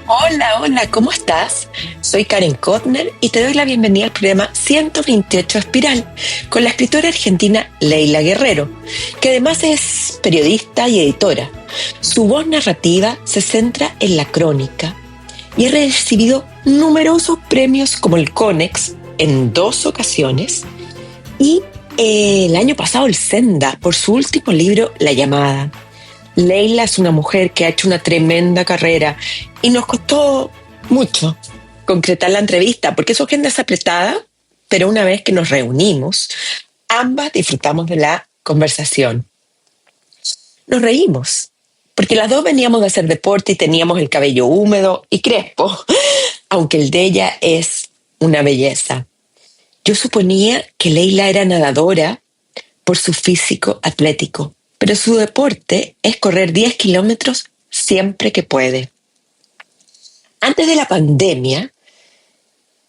Hola, hola, ¿cómo estás? Soy Karen Kotner y te doy la bienvenida al programa 128 Espiral con la escritora argentina Leila Guerrero, que además es periodista y editora. Su voz narrativa se centra en la crónica y ha recibido numerosos premios como el Conex en dos ocasiones y el año pasado el Senda por su último libro La Llamada. Leila es una mujer que ha hecho una tremenda carrera y nos costó mucho concretar la entrevista porque su agenda es apretada, pero una vez que nos reunimos, ambas disfrutamos de la conversación. Nos reímos, porque las dos veníamos de hacer deporte y teníamos el cabello húmedo y crespo, aunque el de ella es una belleza. Yo suponía que Leila era nadadora por su físico atlético, pero su deporte es correr 10 kilómetros siempre que puede. Antes de la pandemia,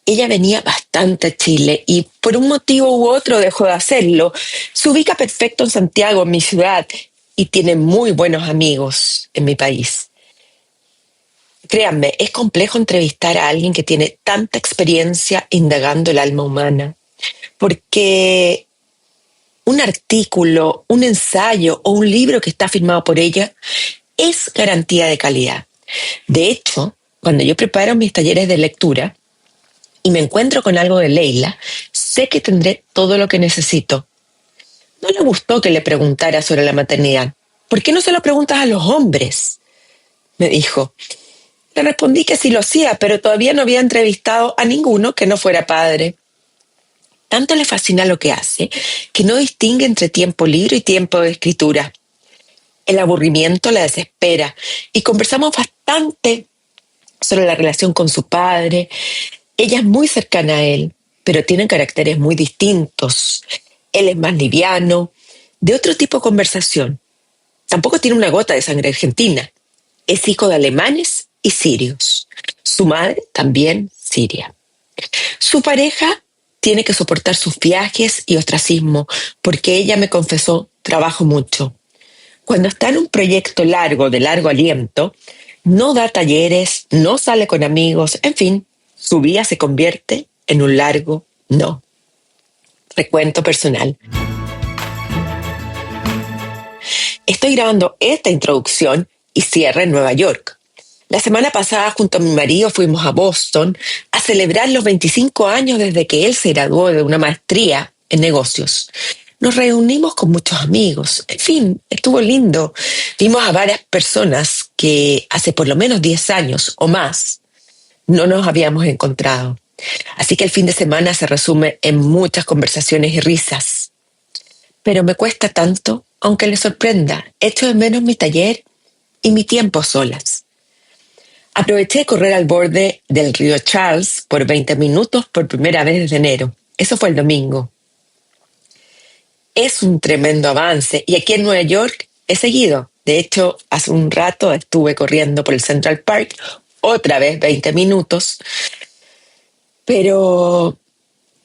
ella venía bastante a Chile y por un motivo u otro dejó de hacerlo. Se ubica perfecto en Santiago, en mi ciudad, y tiene muy buenos amigos en mi país. Créanme, es complejo entrevistar a alguien que tiene tanta experiencia indagando el alma humana, porque un artículo, un ensayo o un libro que está firmado por ella es garantía de calidad. De hecho, cuando yo preparo mis talleres de lectura y me encuentro con algo de Leila, sé que tendré todo lo que necesito. No le gustó que le preguntara sobre la maternidad. ¿Por qué no se lo preguntas a los hombres? Me dijo. Le respondí que sí lo hacía, pero todavía no había entrevistado a ninguno que no fuera padre. Tanto le fascina lo que hace que no distingue entre tiempo libre y tiempo de escritura. El aburrimiento la desespera y conversamos bastante sobre la relación con su padre. Ella es muy cercana a él, pero tienen caracteres muy distintos. Él es más liviano, de otro tipo de conversación. Tampoco tiene una gota de sangre argentina. Es hijo de alemanes y sirios. Su madre también siria. Su pareja tiene que soportar sus viajes y ostracismo porque ella me confesó trabajo mucho. Cuando está en un proyecto largo, de largo aliento, no da talleres, no sale con amigos, en fin, su vida se convierte en un largo no. Recuento personal. Estoy grabando esta introducción y cierre en Nueva York. La semana pasada, junto a mi marido, fuimos a Boston a celebrar los 25 años desde que él se graduó de una maestría en negocios. Nos reunimos con muchos amigos. En fin, estuvo lindo. Vimos a varias personas que hace por lo menos 10 años o más no nos habíamos encontrado. Así que el fin de semana se resume en muchas conversaciones y risas. Pero me cuesta tanto, aunque le sorprenda, echo de menos mi taller y mi tiempo a solas. Aproveché de correr al borde del río Charles por 20 minutos por primera vez desde enero. Eso fue el domingo. Es un tremendo avance y aquí en Nueva York he seguido. De hecho, hace un rato estuve corriendo por el Central Park, otra vez 20 minutos, pero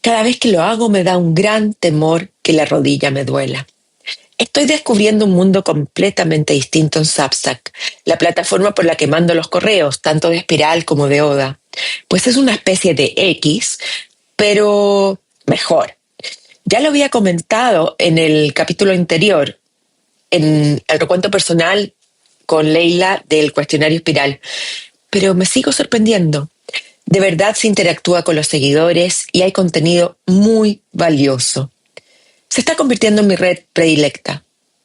cada vez que lo hago me da un gran temor que la rodilla me duela. Estoy descubriendo un mundo completamente distinto en Substack, la plataforma por la que mando los correos, tanto de Espiral como de Oda. Pues es una especie de X, pero mejor. Ya lo había comentado en el capítulo anterior, en el recuento personal con Leila del cuestionario Espiral, pero me sigo sorprendiendo. De verdad se interactúa con los seguidores y hay contenido muy valioso. Se está convirtiendo en mi red predilecta.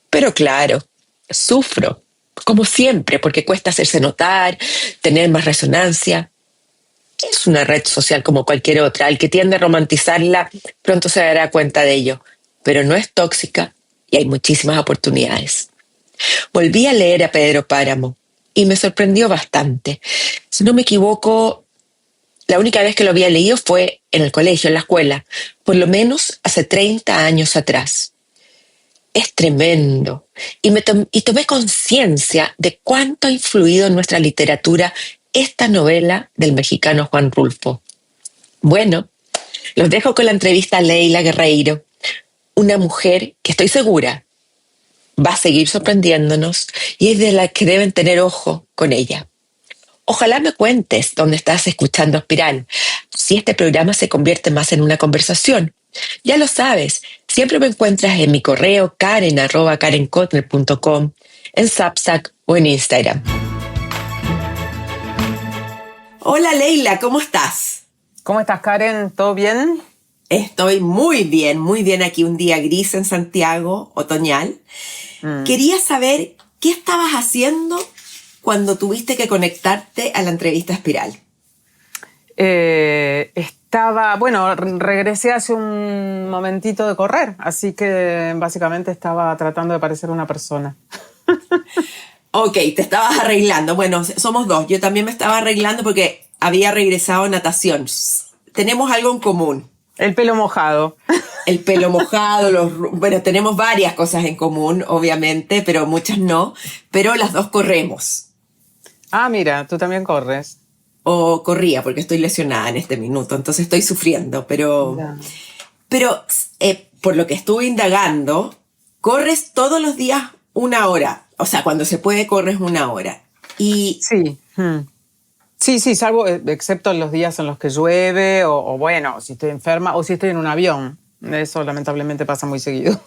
Pero claro, sufro, como siempre, porque cuesta hacerse notar, tener más resonancia. Es una red social como cualquier otra. El que tiende a romantizarla pronto se dará cuenta de ello. Pero no es tóxica y hay muchísimas oportunidades. Volví a leer a Pedro Páramo y me sorprendió bastante. Si no me equivoco, la única vez que lo había leído fue en el colegio, en la escuela, por lo menos hace 30 años atrás. Es tremendo. Y tomé conciencia de cuánto ha influido en nuestra literatura esta novela del mexicano Juan Rulfo. Bueno, los dejo con la entrevista a Leila Guerreiro, una mujer que estoy segura va a seguir sorprendiéndonos y es de la que deben tener ojo con ella. Ojalá me cuentes dónde estás escuchando Espiral, si este programa se convierte más en una conversación. Ya lo sabes, siempre me encuentras en mi correo karen@karenkotner.com, en Substack o en Instagram. Hola Leila, ¿cómo estás? ¿Cómo estás, Karen? ¿Todo bien? Estoy muy bien aquí un día gris en Santiago, otoñal. Quería saber qué estabas haciendo cuando tuviste que conectarte a la entrevista Espiral. Regresé hace un momentito de correr, así que básicamente estaba tratando de parecer una persona. Ok, te estabas arreglando. Bueno, somos dos. Yo también me estaba arreglando porque había regresado a natación. Tenemos algo en común. El pelo mojado. El pelo mojado, bueno, tenemos varias cosas en común, obviamente, pero muchas no. Pero las dos corremos. Ah, mira, tú también corres. O corría, porque estoy lesionada en este minuto, entonces estoy sufriendo. Pero por lo que estuve indagando, corres todos los días 1 hora. O sea, cuando se puede, corres 1 hora. Y sí. Sí, salvo, excepto en los días en los que llueve o bueno, si estoy enferma o si estoy en un avión. Eso lamentablemente pasa muy seguido.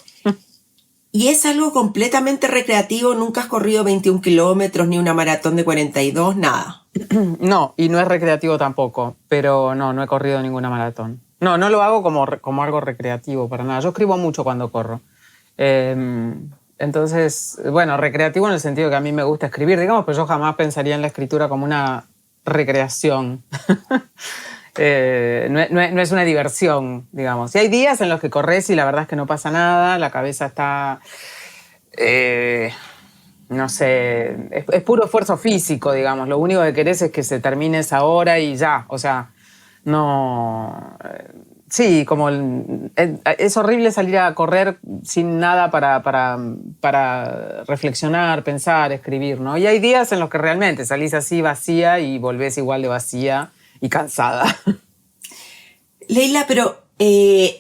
Y es algo completamente recreativo. Nunca has corrido 21 kilómetros, ni una maratón de 42, nada. No, y no es recreativo tampoco, pero no he corrido ninguna maratón. No lo hago como algo recreativo, para nada. Yo escribo mucho cuando corro. Entonces, bueno, recreativo en el sentido que a mí me gusta escribir, digamos, pero yo jamás pensaría en la escritura como una recreación. No es una diversión, digamos. Y hay días en los que corres y la verdad es que no pasa nada, la cabeza está... no sé, es puro esfuerzo físico, digamos. Lo único que querés es que se termine esa hora y ya. O sea, no... Sí, como es horrible salir a correr sin nada para reflexionar, pensar, escribir, ¿no? Y hay días en los que realmente salís así vacía y volvés igual de vacía y cansada. Leila, pero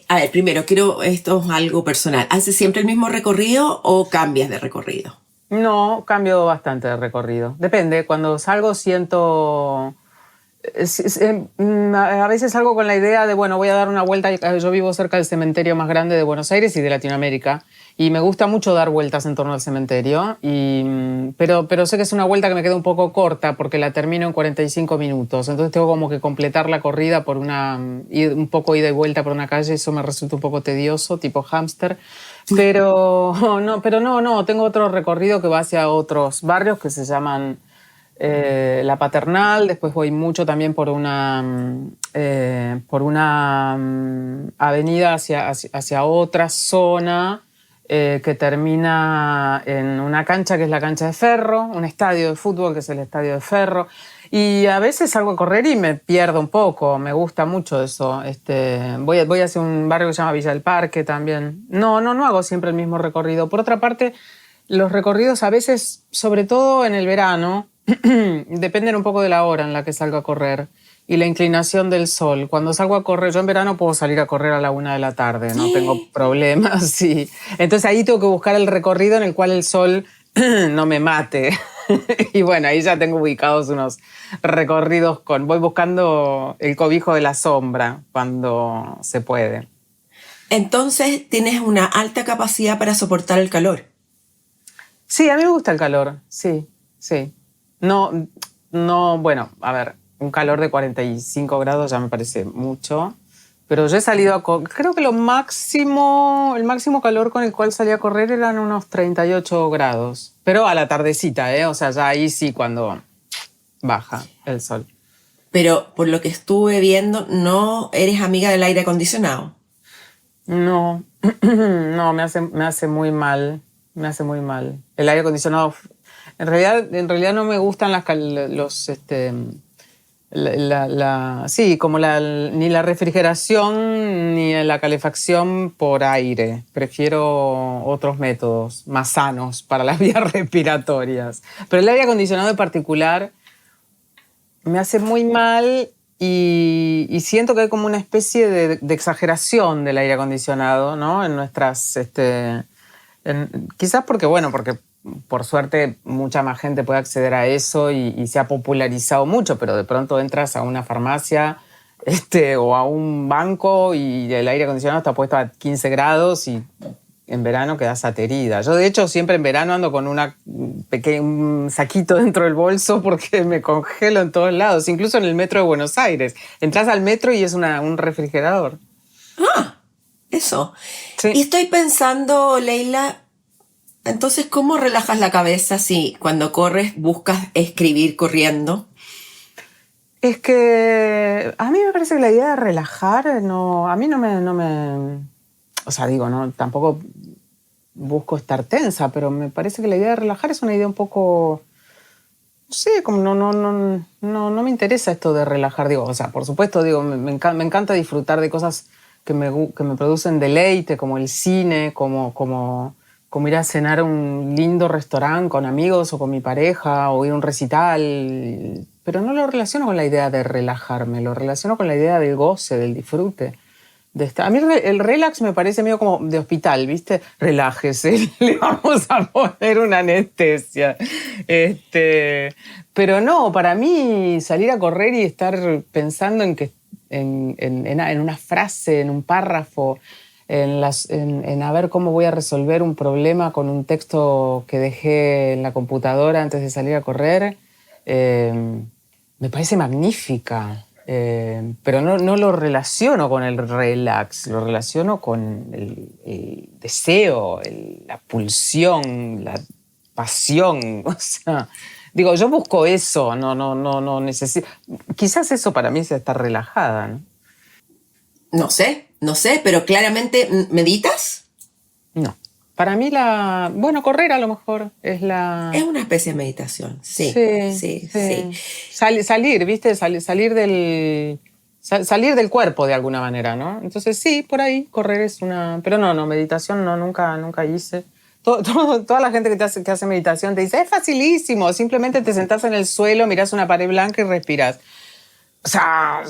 a ver, primero, esto es algo personal. ¿Haces siempre el mismo recorrido o cambias de recorrido? No, cambio bastante de recorrido. Depende, cuando salgo siento... A veces salgo con la idea de, bueno, voy a dar una vuelta. Yo vivo cerca del cementerio más grande de Buenos Aires y de Latinoamérica y me gusta mucho dar vueltas en torno al cementerio, pero sé que es una vuelta que me queda un poco corta porque la termino en 45 minutos, entonces tengo como que completar la corrida por un poco ida y vuelta por una calle. Eso me resulta un poco tedioso, tipo hámster. Pero no, tengo otro recorrido que va hacia otros barrios que se llaman La Paternal. Después voy mucho también por una avenida hacia otra zona que termina en una cancha que es la cancha de Ferro, un estadio de fútbol que es el estadio de Ferro. Y a veces salgo a correr y me pierdo un poco, me gusta mucho eso. Voy hacia un barrio que se llama Villa del Parque también. No hago siempre el mismo recorrido. Por otra parte, los recorridos a veces, sobre todo en el verano, dependen un poco de la hora en la que salgo a correr y la inclinación del sol. Cuando salgo a correr, yo en verano puedo salir a correr a la 1 de la tarde, no tengo problemas. Sí. Entonces ahí tengo que buscar el recorrido en el cual el sol no me mate. Y bueno, ahí ya tengo ubicados unos recorridos voy buscando el cobijo de la sombra cuando se puede. Entonces tienes una alta capacidad para soportar el calor. Sí, a mí me gusta el calor, sí. No, bueno, a ver, un calor de 45 grados ya me parece mucho, pero yo he salido creo que el máximo calor con el cual salí a correr eran unos 38 grados, pero a la tardecita, o sea, ya ahí sí cuando baja el sol. Pero por lo que estuve viendo, no eres amiga del aire acondicionado. No, me hace muy mal, El aire acondicionado... En realidad no me gustan ni la refrigeración ni la calefacción por aire. Prefiero otros métodos más sanos para las vías respiratorias. Pero el aire acondicionado en particular me hace muy mal y siento que hay como una especie de exageración del aire acondicionado, ¿no? En nuestras... quizás porque por suerte mucha más gente puede acceder a eso y se ha popularizado mucho, pero de pronto entras a una farmacia o a un banco y el aire acondicionado está puesto a 15 grados y en verano quedas aterida. Yo, de hecho, siempre en verano ando con un saquito dentro del bolso porque me congelo en todos lados, incluso en el metro de Buenos Aires. Entras al metro y es un refrigerador. Ah, eso. Sí. Y estoy pensando, Leila, entonces, ¿cómo relajas la cabeza si cuando corres buscas escribir corriendo? Es que a mí me parece que la idea de relajar, a mí no me... O sea, digo, no, tampoco busco estar tensa, pero me parece que la idea de relajar es una idea un poco... No sé, como no me interesa esto de relajar. Digo, o sea, por supuesto, digo, me encanta disfrutar de cosas que me producen deleite, como el cine, como ir a cenar a un lindo restaurante con amigos o con mi pareja, o ir a un recital. Pero no lo relaciono con la idea de relajarme, lo relaciono con la idea del goce, del disfrute. A mí el relax me parece medio como de hospital, ¿viste? Relájese, le vamos a poner una anestesia. Pero no, para mí salir a correr y estar pensando en una frase, en un párrafo, en a ver cómo voy a resolver un problema con un texto que dejé en la computadora antes de salir a correr, me parece magnífica. Pero no lo relaciono con el relax, lo relaciono con el deseo, la pulsión, la pasión. O sea, digo, yo busco eso, no necesito. Quizás eso para mí es estar relajada, ¿no? No sé, pero claramente, ¿meditas? No. Para mí correr a lo mejor es la... Es una especie de meditación, sí. Salir, ¿viste? Salir del cuerpo de alguna manera, ¿no? Entonces sí, por ahí correr es una... Pero no, meditación nunca hice. Toda la gente que hace meditación te dice, es facilísimo, simplemente te sentás en el suelo, mirás una pared blanca y respiras. O sea...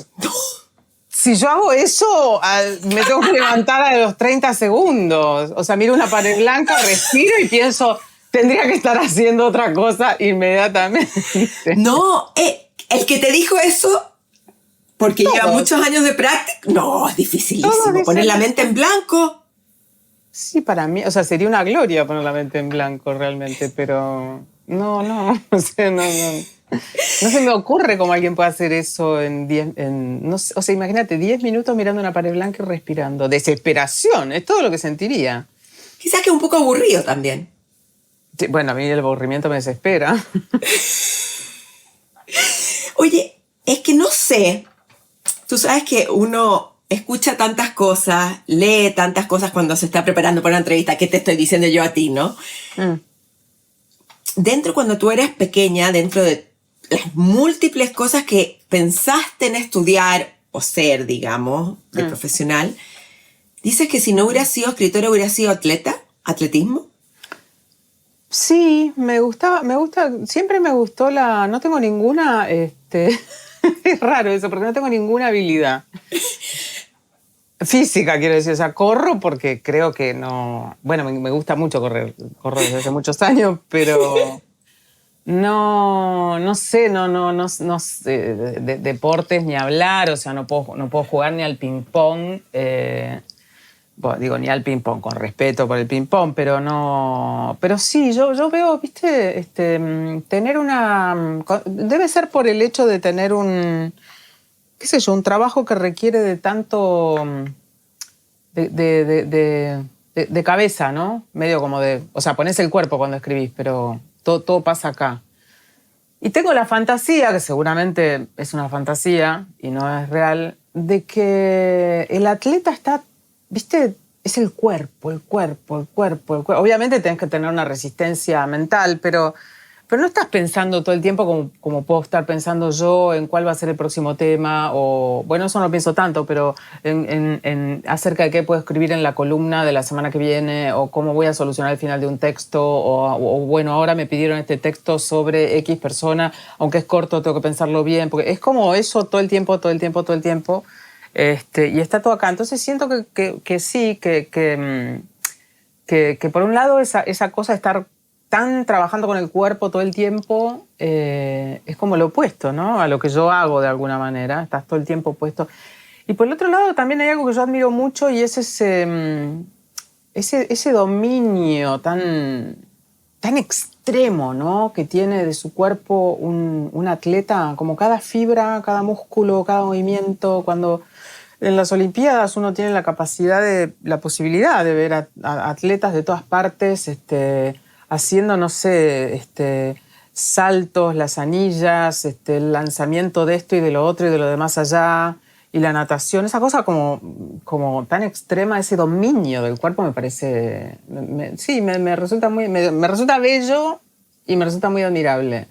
Si yo hago eso, me tengo que levantar a los 30 segundos. O sea, miro una pared blanca, respiro y pienso, tendría que estar haciendo otra cosa inmediatamente. No, el que te dijo eso, porque lleva muchos años de práctica, no, es dificilísimo. Poner la mente en blanco. Sí, para mí, o sea, sería una gloria poner la mente en blanco realmente, pero no, o sea, no. No se me ocurre cómo alguien puede hacer eso no sé, o sea, imagínate, 10 minutos mirando una pared blanca y respirando. Desesperación, es todo lo que sentiría. Quizás que es un poco aburrido también. Sí, bueno, a mí el aburrimiento me desespera. Oye, es que no sé, tú sabes que uno escucha tantas cosas, lee tantas cosas cuando se está preparando para una entrevista, ¿qué te estoy diciendo yo a ti, no? Cuando tú eras pequeña, dentro de las múltiples cosas que pensaste en estudiar o ser, digamos, de profesional, dices que si no hubieras sido escritora, hubieras sido atletismo. Sí, me gusta, siempre me gustó no tengo ninguna, es raro eso, porque no tengo ninguna habilidad física, quiero decir, o sea, corro porque creo que no, bueno, me gusta mucho corro desde hace muchos años, pero no sé, no sé de deportes ni hablar, o sea, no puedo jugar ni al ping-pong, bueno, digo, ni al ping-pong, con respeto por el ping-pong, pero sí, yo veo, viste, tener debe ser por el hecho de tener un trabajo que requiere de tanto, de cabeza, ¿no? Medio como o sea, ponés el cuerpo cuando escribís, pero todo pasa acá. Y tengo la fantasía, que seguramente es una fantasía y no es real, de que el atleta está, ¿viste? Es el cuerpo. Obviamente tenés que tener una resistencia mental, pero no estás pensando todo el tiempo como puedo estar pensando yo en cuál va a ser el próximo tema, o, bueno, eso no pienso tanto, pero en acerca de qué puedo escribir en la columna de la semana que viene, o cómo voy a solucionar el final de un texto, o bueno, ahora me pidieron este texto sobre X persona, aunque es corto, tengo que pensarlo bien, porque es como eso todo el tiempo. Y está todo acá. Entonces siento que sí, que por un lado esa cosa de estar están trabajando con el cuerpo todo el tiempo, es como lo opuesto, ¿no? A lo que yo hago de alguna manera, estás todo el tiempo puesto. Y por el otro lado también hay algo que yo admiro mucho y es ese dominio tan extremo, ¿no? Que tiene de su cuerpo un atleta, como cada fibra, cada músculo, cada movimiento. Cuando en las Olimpiadas uno tiene la posibilidad de ver a atletas de todas partes haciendo, no sé, saltos, las anillas, el lanzamiento de esto y de lo otro y de lo demás allá, y la natación, esa cosa como tan extrema, ese dominio del cuerpo me parece, me resulta bello y me resulta muy admirable.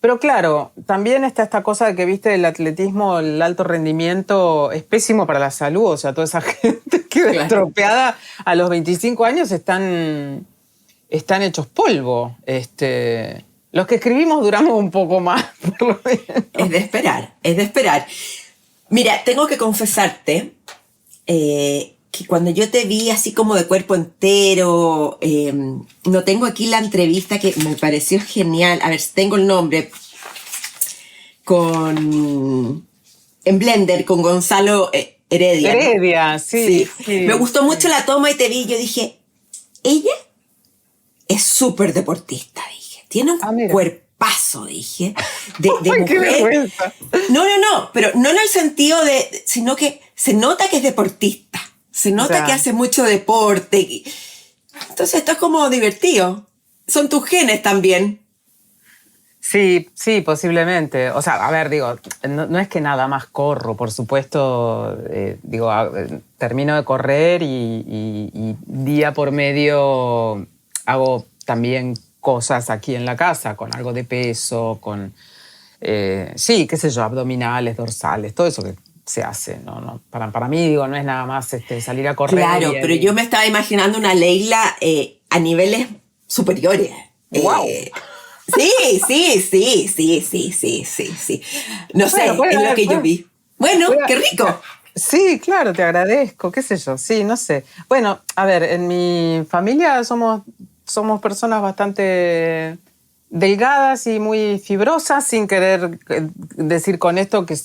Pero claro, también está esta cosa de que, viste, el atletismo, el alto rendimiento es pésimo para la salud. O sea, toda esa gente que Claro. estropeada a los 25 años están hechos polvo. Los que escribimos duramos un poco más, por lo menos. Es de esperar. Mira, tengo que confesarte que cuando yo te vi así como de cuerpo entero, no tengo aquí la entrevista que me pareció genial. A ver si tengo el nombre. En Blender, con Gonzalo Heredia. Heredia, ¿no? Sí. Me gustó mucho la toma y te vi. Yo dije, ella es súper deportista, dije. Tiene un cuerpazo, dije. De ¡Ay, mujer. qué vergüenza! No, pero no en el sentido de, sino que se nota que es deportista. Se nota que hace mucho deporte. Entonces esto es como divertido. Son tus genes también. Sí, posiblemente. O sea, a ver, digo, no es que nada más corro, por supuesto. Termino de correr y día por medio hago también cosas aquí en la casa, con algo de peso, con, qué sé yo, abdominales, dorsales, todo eso que se hace, ¿no? Para mí, digo, no es nada más salir a correr. Claro, pero yo me estaba imaginando una Leila a niveles superiores. ¡Wow! Sí. No sé, es lo que yo vi. Bueno, qué rico. Sí, claro, te agradezco, qué sé yo, sí, no sé. Bueno, a ver, en mi familia somos personas bastante delgadas y muy fibrosas, sin querer decir con esto que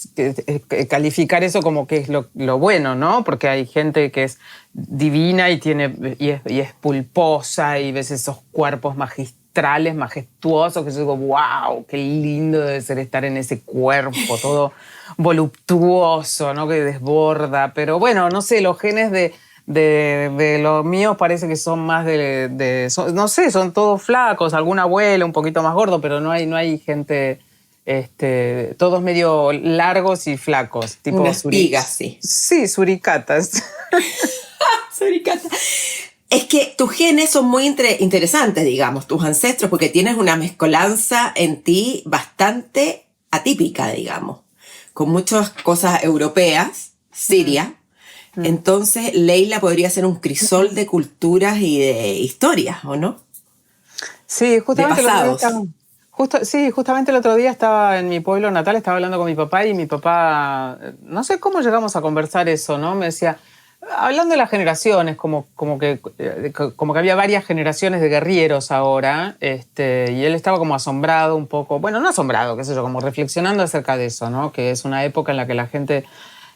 calificar eso como que es lo bueno, ¿no? Porque hay gente que es divina y es pulposa y ves esos cuerpos magistrales, majestuosos, que yo digo, wow, qué lindo debe ser estar en ese cuerpo, todo voluptuoso, ¿no? Que desborda. Pero bueno, no sé, los genes de los míos parece que son más no sé, son todos flacos, algún abuelo un poquito más gordo, pero no hay gente, todos medio largos y flacos. Tipo unas pigas, sí. Sí, suricatas. Suricata. Es que tus genes son muy interesantes, digamos, tus ancestros, porque tienes una mezcolanza en ti bastante atípica, digamos, con muchas cosas europeas, Siria. Entonces, Leila podría ser un crisol de culturas y de historias, ¿o no? Sí, justamente de pasados. Justamente el otro día estaba en mi pueblo natal, estaba hablando con mi papá y mi papá, no sé cómo llegamos a conversar eso, ¿no? Me decía, hablando de las generaciones, como que había varias generaciones de guerrilleros ahora, y él estaba como asombrado un poco, bueno, no asombrado, qué sé yo, como reflexionando acerca de eso, ¿no? Que es una época en la que la gente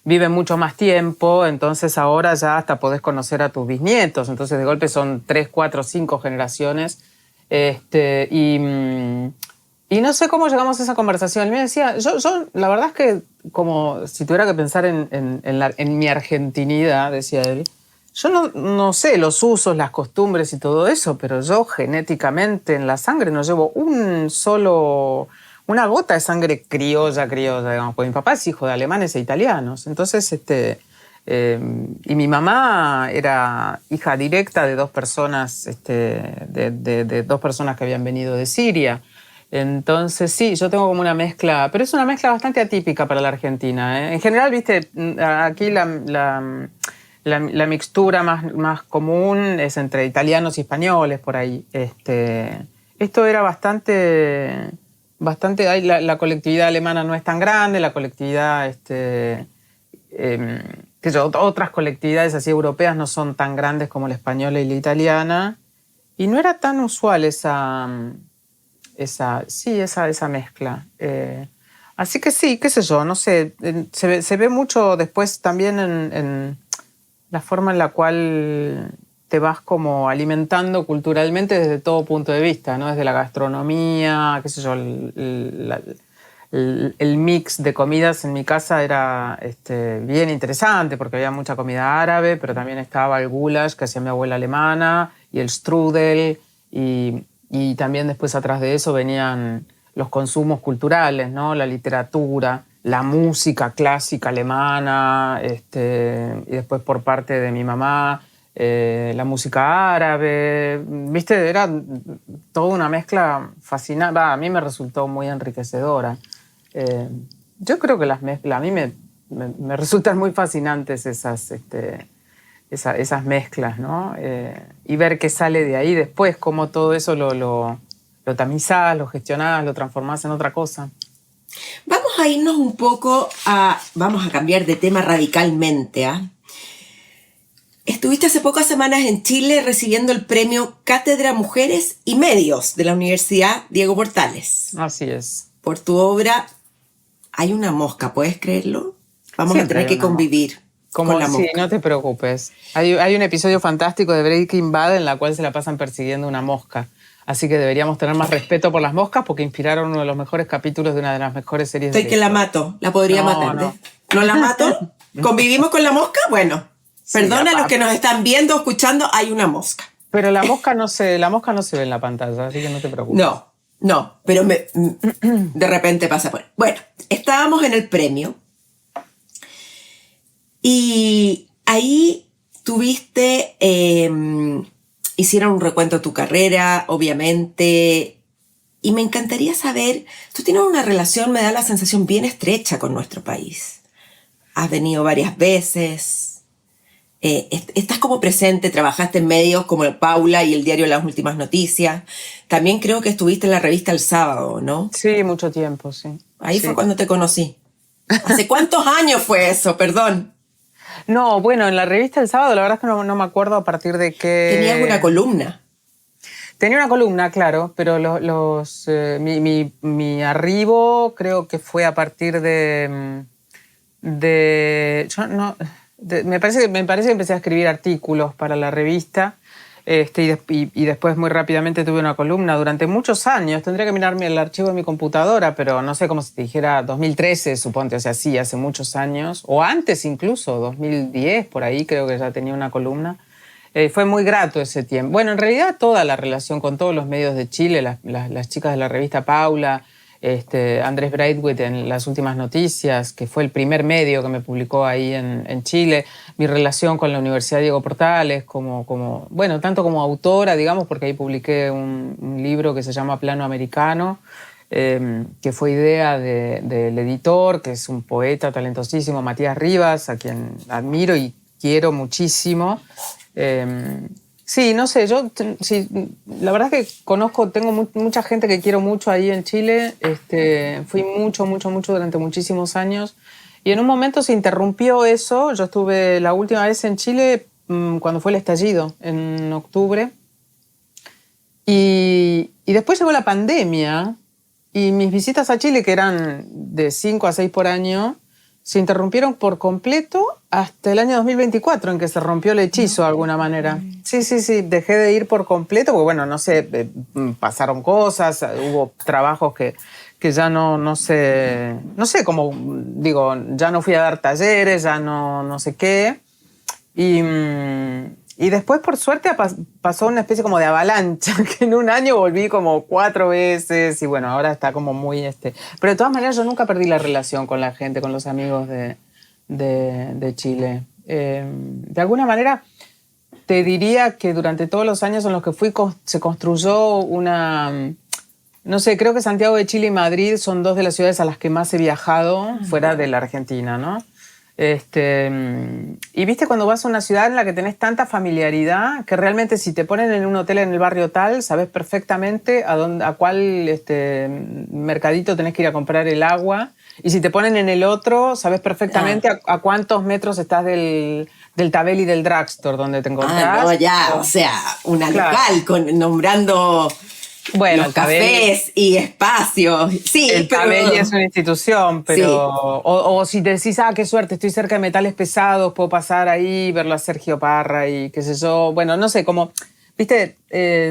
vive mucho más tiempo, entonces ahora ya hasta podés conocer a tus bisnietos, entonces de golpe son 3, 4, 5 generaciones, y no sé cómo llegamos a esa conversación. Él me decía, yo la verdad es que como si tuviera que pensar en mi argentinidad, decía él, yo no sé los usos, las costumbres y todo eso, pero yo genéticamente en la sangre no llevo una gota de sangre criolla, digamos, porque mi papá es hijo de alemanes e italianos. Entonces, y mi mamá era hija directa de dos personas, de dos personas que habían venido de Siria. Entonces, sí, yo tengo como una mezcla, pero es una mezcla bastante atípica para la Argentina, ¿eh? En general, viste, aquí la mixtura más común es entre italianos y españoles, por ahí. Esto era bastante la colectividad alemana no es tan grande, la colectividad, otras colectividades así europeas no son tan grandes como la española y la italiana. Y no era tan usual esa mezcla. Así que sí, qué sé yo, no sé, se ve mucho después también en la forma en la cual te vas como alimentando culturalmente desde todo punto de vista, ¿no? Desde la gastronomía, qué sé yo, el mix de comidas en mi casa era bien interesante porque había mucha comida árabe, pero también estaba el goulash que hacía mi abuela alemana y el strudel y también después atrás de eso venían los consumos culturales, ¿no? La literatura, la música clásica alemana, y después por parte de mi mamá, la música árabe, ¿viste? Era toda una mezcla fascinante. A mí me resultó muy enriquecedora. Yo creo que las mezclas, a mí me resultan muy fascinantes esas mezclas, ¿no? Y ver qué sale de ahí después, cómo todo eso lo tamizás, lo gestionás, lo transformás en otra cosa. Vamos a irnos un poco vamos a cambiar de tema radicalmente, ¿ah? Estuviste hace pocas semanas en Chile recibiendo el premio Cátedra Mujeres y Medios de la Universidad Diego Portales. Así es. Por tu obra Hay una mosca, ¿puedes creerlo? Vamos Siempre a tener que convivir con la mosca. Sí, no te preocupes. Hay un episodio fantástico de Breaking Bad en la cual se la pasan persiguiendo una mosca. Así que deberíamos tener más respeto por las moscas porque inspiraron uno de los mejores capítulos de una de las mejores series de la historia. Estoy que la mato, la podría matar. ¿No la mato? ¿Convivimos con la mosca? Bueno, perdona a los que nos están viendo, escuchando, hay una mosca. Pero la mosca no se ve en la pantalla, así que no te preocupes. No, pero de repente pasa por ahí. Bueno, estábamos en el premio y ahí tuviste, hicieron un recuento de tu carrera, obviamente, y me encantaría saber, tú tienes una relación, me da la sensación, bien estrecha con nuestro país. Has venido varias veces. Estás como presente, trabajaste en medios como el Paula y el diario Las Últimas Noticias. También creo que estuviste en la revista El Sábado, ¿no? Sí, mucho tiempo, sí. Ahí fue cuando te conocí. ¿Hace cuántos años fue eso? Perdón. No, bueno, en la revista El Sábado la verdad es que no me acuerdo a partir de qué... Tenías una columna. Tenía una columna, claro, pero mi arribo creo que fue a partir me parece que empecé a escribir artículos para la revista y después muy rápidamente tuve una columna durante muchos años. Tendría que mirarme el archivo de mi computadora, pero no sé, cómo si te dijera 2013, suponte, o sea, sí, hace muchos años, o antes incluso, 2010, por ahí creo que ya tenía una columna. Fue muy grato ese tiempo. Bueno, en realidad toda la relación con todos los medios de Chile, las chicas de la revista Paula, Andrés Braithwaite en Las Últimas Noticias, que fue el primer medio que me publicó ahí en Chile, mi relación con la Universidad Diego Portales, bueno, tanto como autora, digamos, porque ahí publiqué un libro que se llama Plano Americano, que fue idea del editor, que es un poeta talentosísimo, Matías Rivas, a quien admiro y quiero muchísimo. Sí, no sé, sí, la verdad es que tengo mucha gente que quiero mucho ahí en Chile. Fui mucho durante muchísimos años y en un momento se interrumpió eso. Yo estuve la última vez en Chile cuando fue el estallido, en octubre. Y después llegó la pandemia y mis visitas a Chile, que eran de 5 a 6 por año, se interrumpieron por completo hasta el año 2024, en que se rompió el hechizo de alguna manera. Sí, dejé de ir por completo, porque bueno, no sé, pasaron cosas, hubo trabajos que ya no sé, como digo, ya no fui a dar talleres, ya no sé qué. Y después, por suerte, pasó una especie como de avalancha, que en un año volví como 4 veces y bueno, ahora está como muy... Pero de todas maneras yo nunca perdí la relación con la gente, con los amigos de Chile. De alguna manera te diría que durante todos los años en los que fui se construyó una... No sé, creo que Santiago de Chile y Madrid son 2 de las ciudades a las que más he viajado fuera de la Argentina, ¿no? Y viste cuando vas a una ciudad en la que tenés tanta familiaridad que realmente si te ponen en un hotel en el barrio tal, sabes perfectamente a cuál mercadito tenés que ir a comprar el agua, y si te ponen en el otro, sabes perfectamente a cuántos metros estás del del Tabelli del Drugstore, donde te encontrás. No, ya, o sea, una local nombrando bueno, los cafés y espacios. Sí, el Tabelli es una institución, pero... Sí. O si te decís, qué suerte, estoy cerca de metales pesados, puedo pasar ahí, verlo a Sergio Parra y qué sé yo. Bueno, no sé, como... Viste,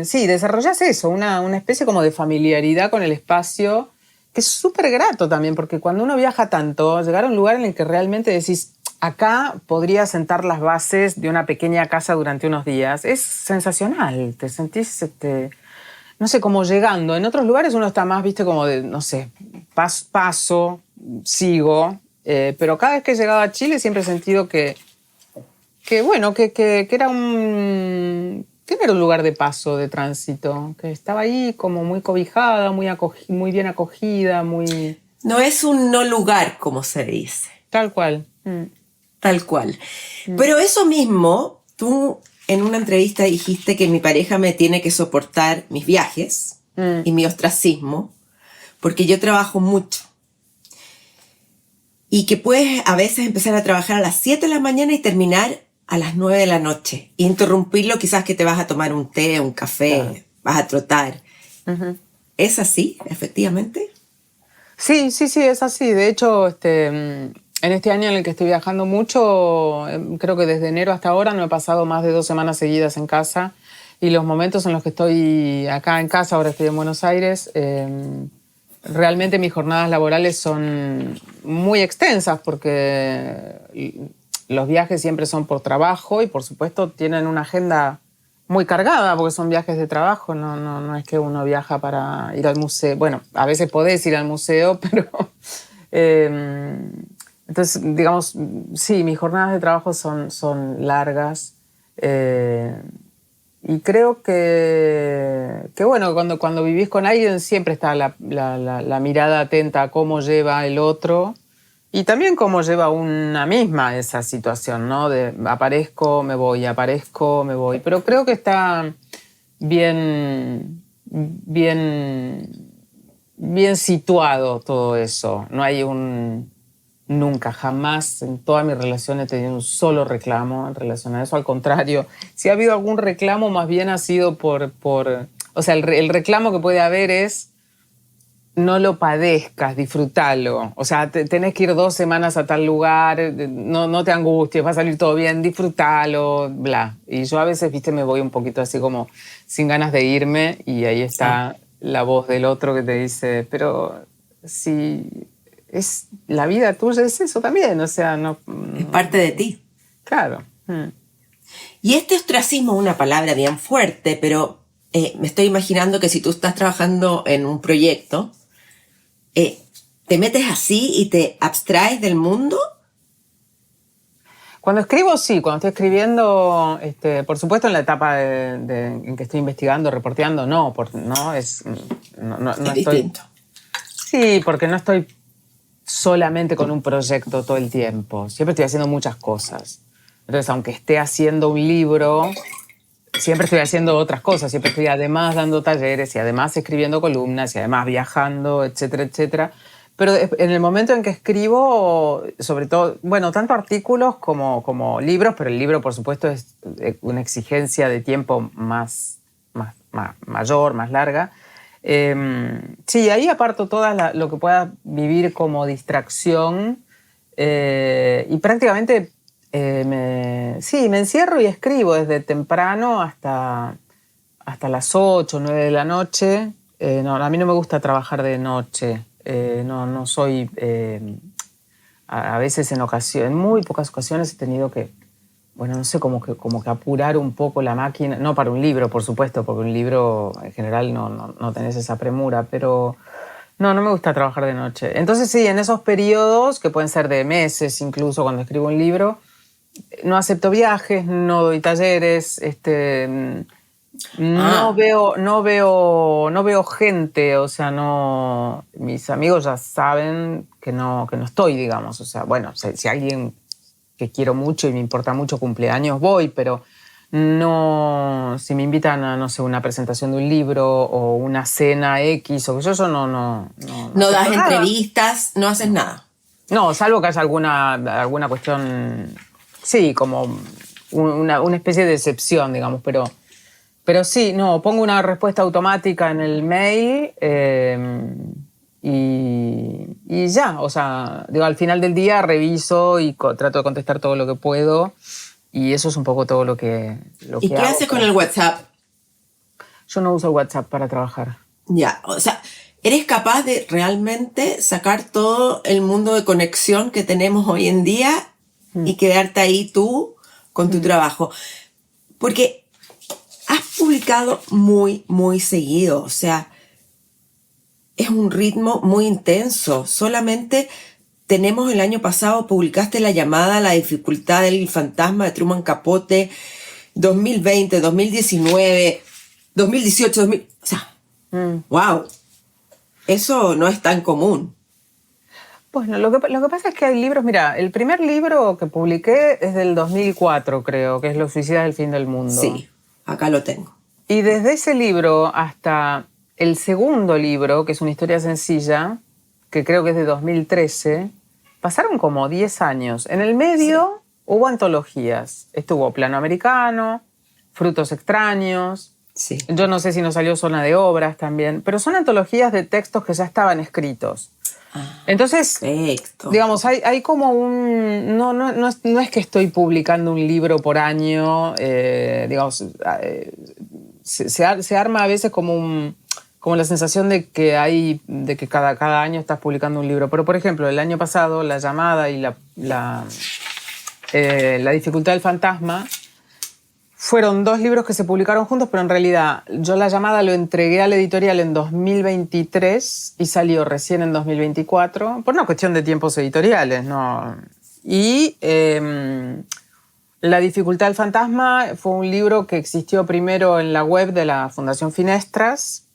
sí, desarrollás eso, una especie como de familiaridad con el espacio, que es súper grato también, porque cuando uno viaja tanto, llegar a un lugar en el que realmente decís, acá podría sentar las bases de una pequeña casa durante unos días, es sensacional, te sentís, no sé, como llegando. En otros lugares uno está más, viste, como de, no sé, paso, sigo, pero cada vez que he llegado a Chile siempre he sentido que bueno, que era que no era un lugar de paso, de tránsito, que estaba ahí como muy cobijada, muy bien acogida, muy... No es un no lugar, como se dice. Tal cual. Tal cual. Pero eso mismo, tú en una entrevista dijiste que mi pareja me tiene que soportar mis viajes y mi ostracismo, porque yo trabajo mucho. Y que puedes a veces empezar a trabajar a las 7 de la mañana y terminar a las 9 de la noche. Interrumpirlo, quizás que te vas a tomar un té, un café, claro. Vas a trotar. Uh-huh. ¿Es así, efectivamente? Sí, es así. De hecho, en este año en el que estoy viajando mucho, creo que desde enero hasta ahora no he pasado más de 2 semanas seguidas en casa. Y los momentos en los que estoy acá en casa, ahora estoy en Buenos Aires, realmente mis jornadas laborales son muy extensas porque los viajes siempre son por trabajo y por supuesto tienen una agenda muy cargada porque son viajes de trabajo, no es que uno viaja para ir al museo. Bueno, a veces podés ir al museo, pero... entonces, digamos, sí, mis jornadas de trabajo son largas y creo que bueno, cuando vivís con alguien siempre está la mirada atenta a cómo lleva el otro. Y también cómo lleva una misma esa situación, ¿no? De aparezco, me voy. Pero creo que está bien situado todo eso. No hay nunca, jamás en toda mi relación he tenido un solo reclamo en relación a eso. Al contrario, si ha habido algún reclamo, más bien ha sido o sea, el reclamo que puede haber es no lo padezcas, disfrútalo. O sea, tenés que ir 2 semanas a tal lugar, no te angusties, va a salir todo bien, disfrútalo, bla. Y yo a veces, viste, me voy un poquito así como sin ganas de irme y ahí está la voz del otro que te dice, pero si es la vida tuya es eso también, o sea, no... Es parte de ti. Claro. Y este ostracismo es una palabra bien fuerte, pero me estoy imaginando que si tú estás trabajando en un proyecto, ¿te metes así y te abstraes del mundo? Cuando escribo, sí. Cuando estoy escribiendo, por supuesto en la etapa en que estoy investigando, reporteando, no es distinto. Sí, porque no estoy solamente con un proyecto todo el tiempo. Siempre estoy haciendo muchas cosas. Entonces, aunque esté haciendo un libro, siempre estoy haciendo otras cosas. Siempre estoy además dando talleres y además escribiendo columnas y además viajando, etcétera, etcétera. Pero en el momento en que escribo, sobre todo, bueno, tanto artículos como libros, pero el libro, por supuesto, es una exigencia de tiempo mayor, más larga. Sí, ahí aparto todo lo que pueda vivir como distracción y prácticamente me encierro y escribo desde temprano hasta las 8 o 9 de la noche. A mí no me gusta trabajar de noche. No soy... a veces en muy pocas ocasiones he tenido que, bueno, no sé, como que apurar un poco la máquina. No para un libro, por supuesto, porque un libro en general no tenés esa premura, pero no me gusta trabajar de noche. Entonces sí, en esos periodos, que pueden ser de meses incluso cuando escribo un libro, no acepto viajes, no doy talleres, no veo gente, o sea, mis amigos ya saben que no estoy, digamos. O sea, bueno, si alguien que quiero mucho y me importa mucho cumpleaños voy, pero no, si me invitan a, no sé, una presentación de un libro o una cena X o eso no das entrevistas, no haces nada. No, salvo que haya alguna cuestión Sí, como una especie de decepción, digamos, pero sí, no, pongo una respuesta automática en el mail y ya, o sea, digo, al final del día reviso y trato de contestar todo lo que puedo y eso es un poco todo lo que ¿Y qué hago. haces con el WhatsApp? Yo no uso el WhatsApp para trabajar. Ya, o sea, ¿eres capaz de realmente sacar todo el mundo de conexión que tenemos hoy en día y quedarte ahí tú con tu trabajo? Porque has publicado muy, muy seguido, o sea, es un ritmo muy intenso. Solamente tenemos el año pasado, publicaste La llamada, la dificultad del fantasma de Truman Capote, 2020, 2019, 2018, o sea, wow, eso no es tan común. Bueno, lo que pasa es que hay libros, mira, el primer libro que publiqué es del 2004, creo, que es Los suicidas del fin del mundo. Sí, acá lo tengo. Y desde ese libro hasta el segundo libro, que es una historia sencilla, que creo que es de 2013, pasaron como 10 años. En el medio hubo antologías. Estuvo Plano Americano, Frutos extraños. Sí. Yo no sé si nos salió Zona de Obras también, pero son antologías de textos que ya estaban escritos. Entonces, Perfecto. digamos, hay como un... No es que estoy publicando un libro por año, digamos, se arma a veces como la sensación de que cada año estás publicando un libro. Pero, por ejemplo, el año pasado, La llamada y la dificultad del fantasma fueron 2 libros que se publicaron juntos, pero en realidad yo La llamada lo entregué a la editorial en 2023 y salió recién en 2024, por una cuestión de tiempos editoriales, ¿no? Y La dificultad del fantasma fue un libro que existió primero en la web de la Fundación Finestras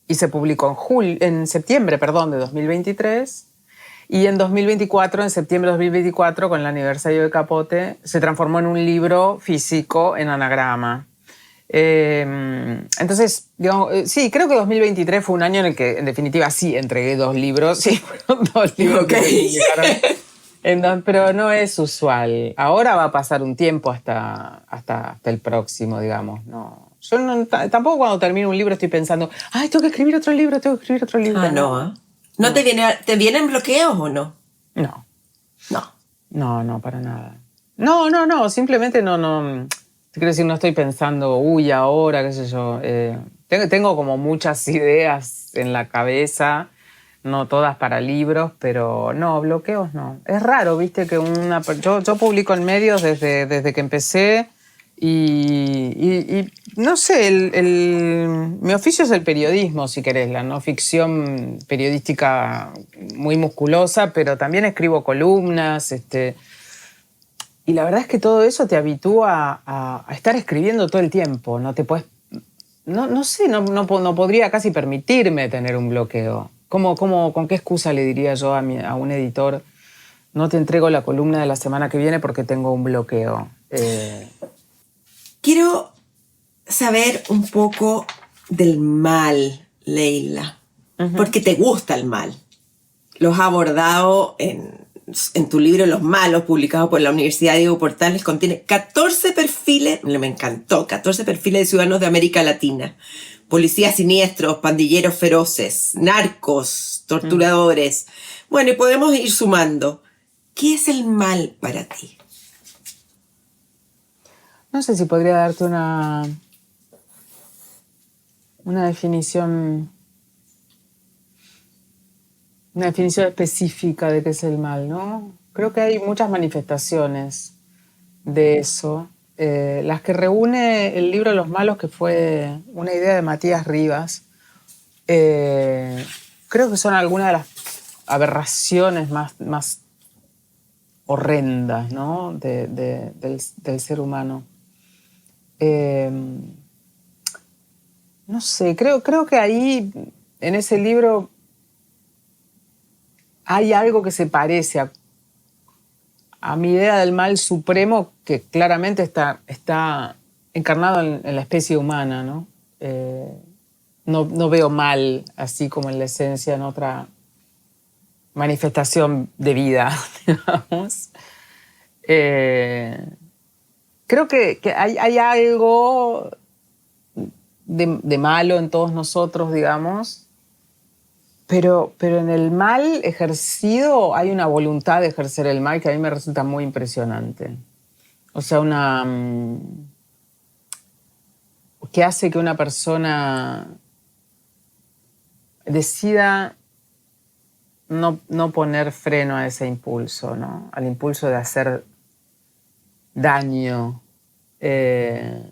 y se publicó en septiembre de 2023. Y en 2024, en septiembre de 2024, con el aniversario de Capote, se transformó en un libro físico en anagrama. Entonces, digamos, sí, creo que 2023 fue un año en el que, en definitiva, sí entregué 2 libros. Sí, fueron 2 libros que se publicaron. Pero no es usual. Ahora va a pasar un tiempo hasta el próximo, digamos. No. Yo tampoco cuando termino un libro estoy pensando, ay, tengo que escribir otro libro. No. ¿No te vienen bloqueos o no? No. No. No, para nada. No, simplemente no. Quiero decir, no estoy pensando, ahora, qué sé yo. Tengo como muchas ideas en la cabeza, no todas para libros, pero no, bloqueos no. Es raro, viste, que yo publico en medios desde que empecé y no sé, mi oficio es el periodismo, si querés, la no ficción periodística muy musculosa, pero también escribo columnas, y la verdad es que todo eso te habitúa a estar escribiendo todo el tiempo, no te puedes, no sé, no podría casi permitirme tener un bloqueo. ¿Con qué excusa le diría yo a un editor, no te entrego la columna de la semana que viene porque tengo un bloqueo? Quiero saber un poco del mal, Leila, porque te gusta el mal. Los has abordado en tu libro Los malos, publicado por la Universidad Diego Portales, contiene 14 perfiles, me encantó, 14 perfiles de ciudadanos de América Latina. Policías siniestros, pandilleros feroces, narcos, torturadores. Bueno, y podemos ir sumando. ¿Qué es el mal para ti? No sé si podría darte una definición específica de qué es el mal, ¿no? Creo que hay muchas manifestaciones de eso. Las que reúne el libro Los malos, que fue una idea de Matías Rivas, creo que son algunas de las aberraciones más horrendas, ¿no? del ser humano. No sé, creo que ahí, en ese libro, hay algo que se parece a mi idea del mal supremo, que claramente está encarnado en la especie humana, ¿no? No veo mal así como en la esencia, en otra manifestación de vida, digamos. Creo que hay algo de malo en todos nosotros, digamos, pero en el mal ejercido hay una voluntad de ejercer el mal que a mí me resulta muy impresionante. O sea, que hace que una persona decida no poner freno a ese impulso, ¿no? Al impulso de hacer daño. Pero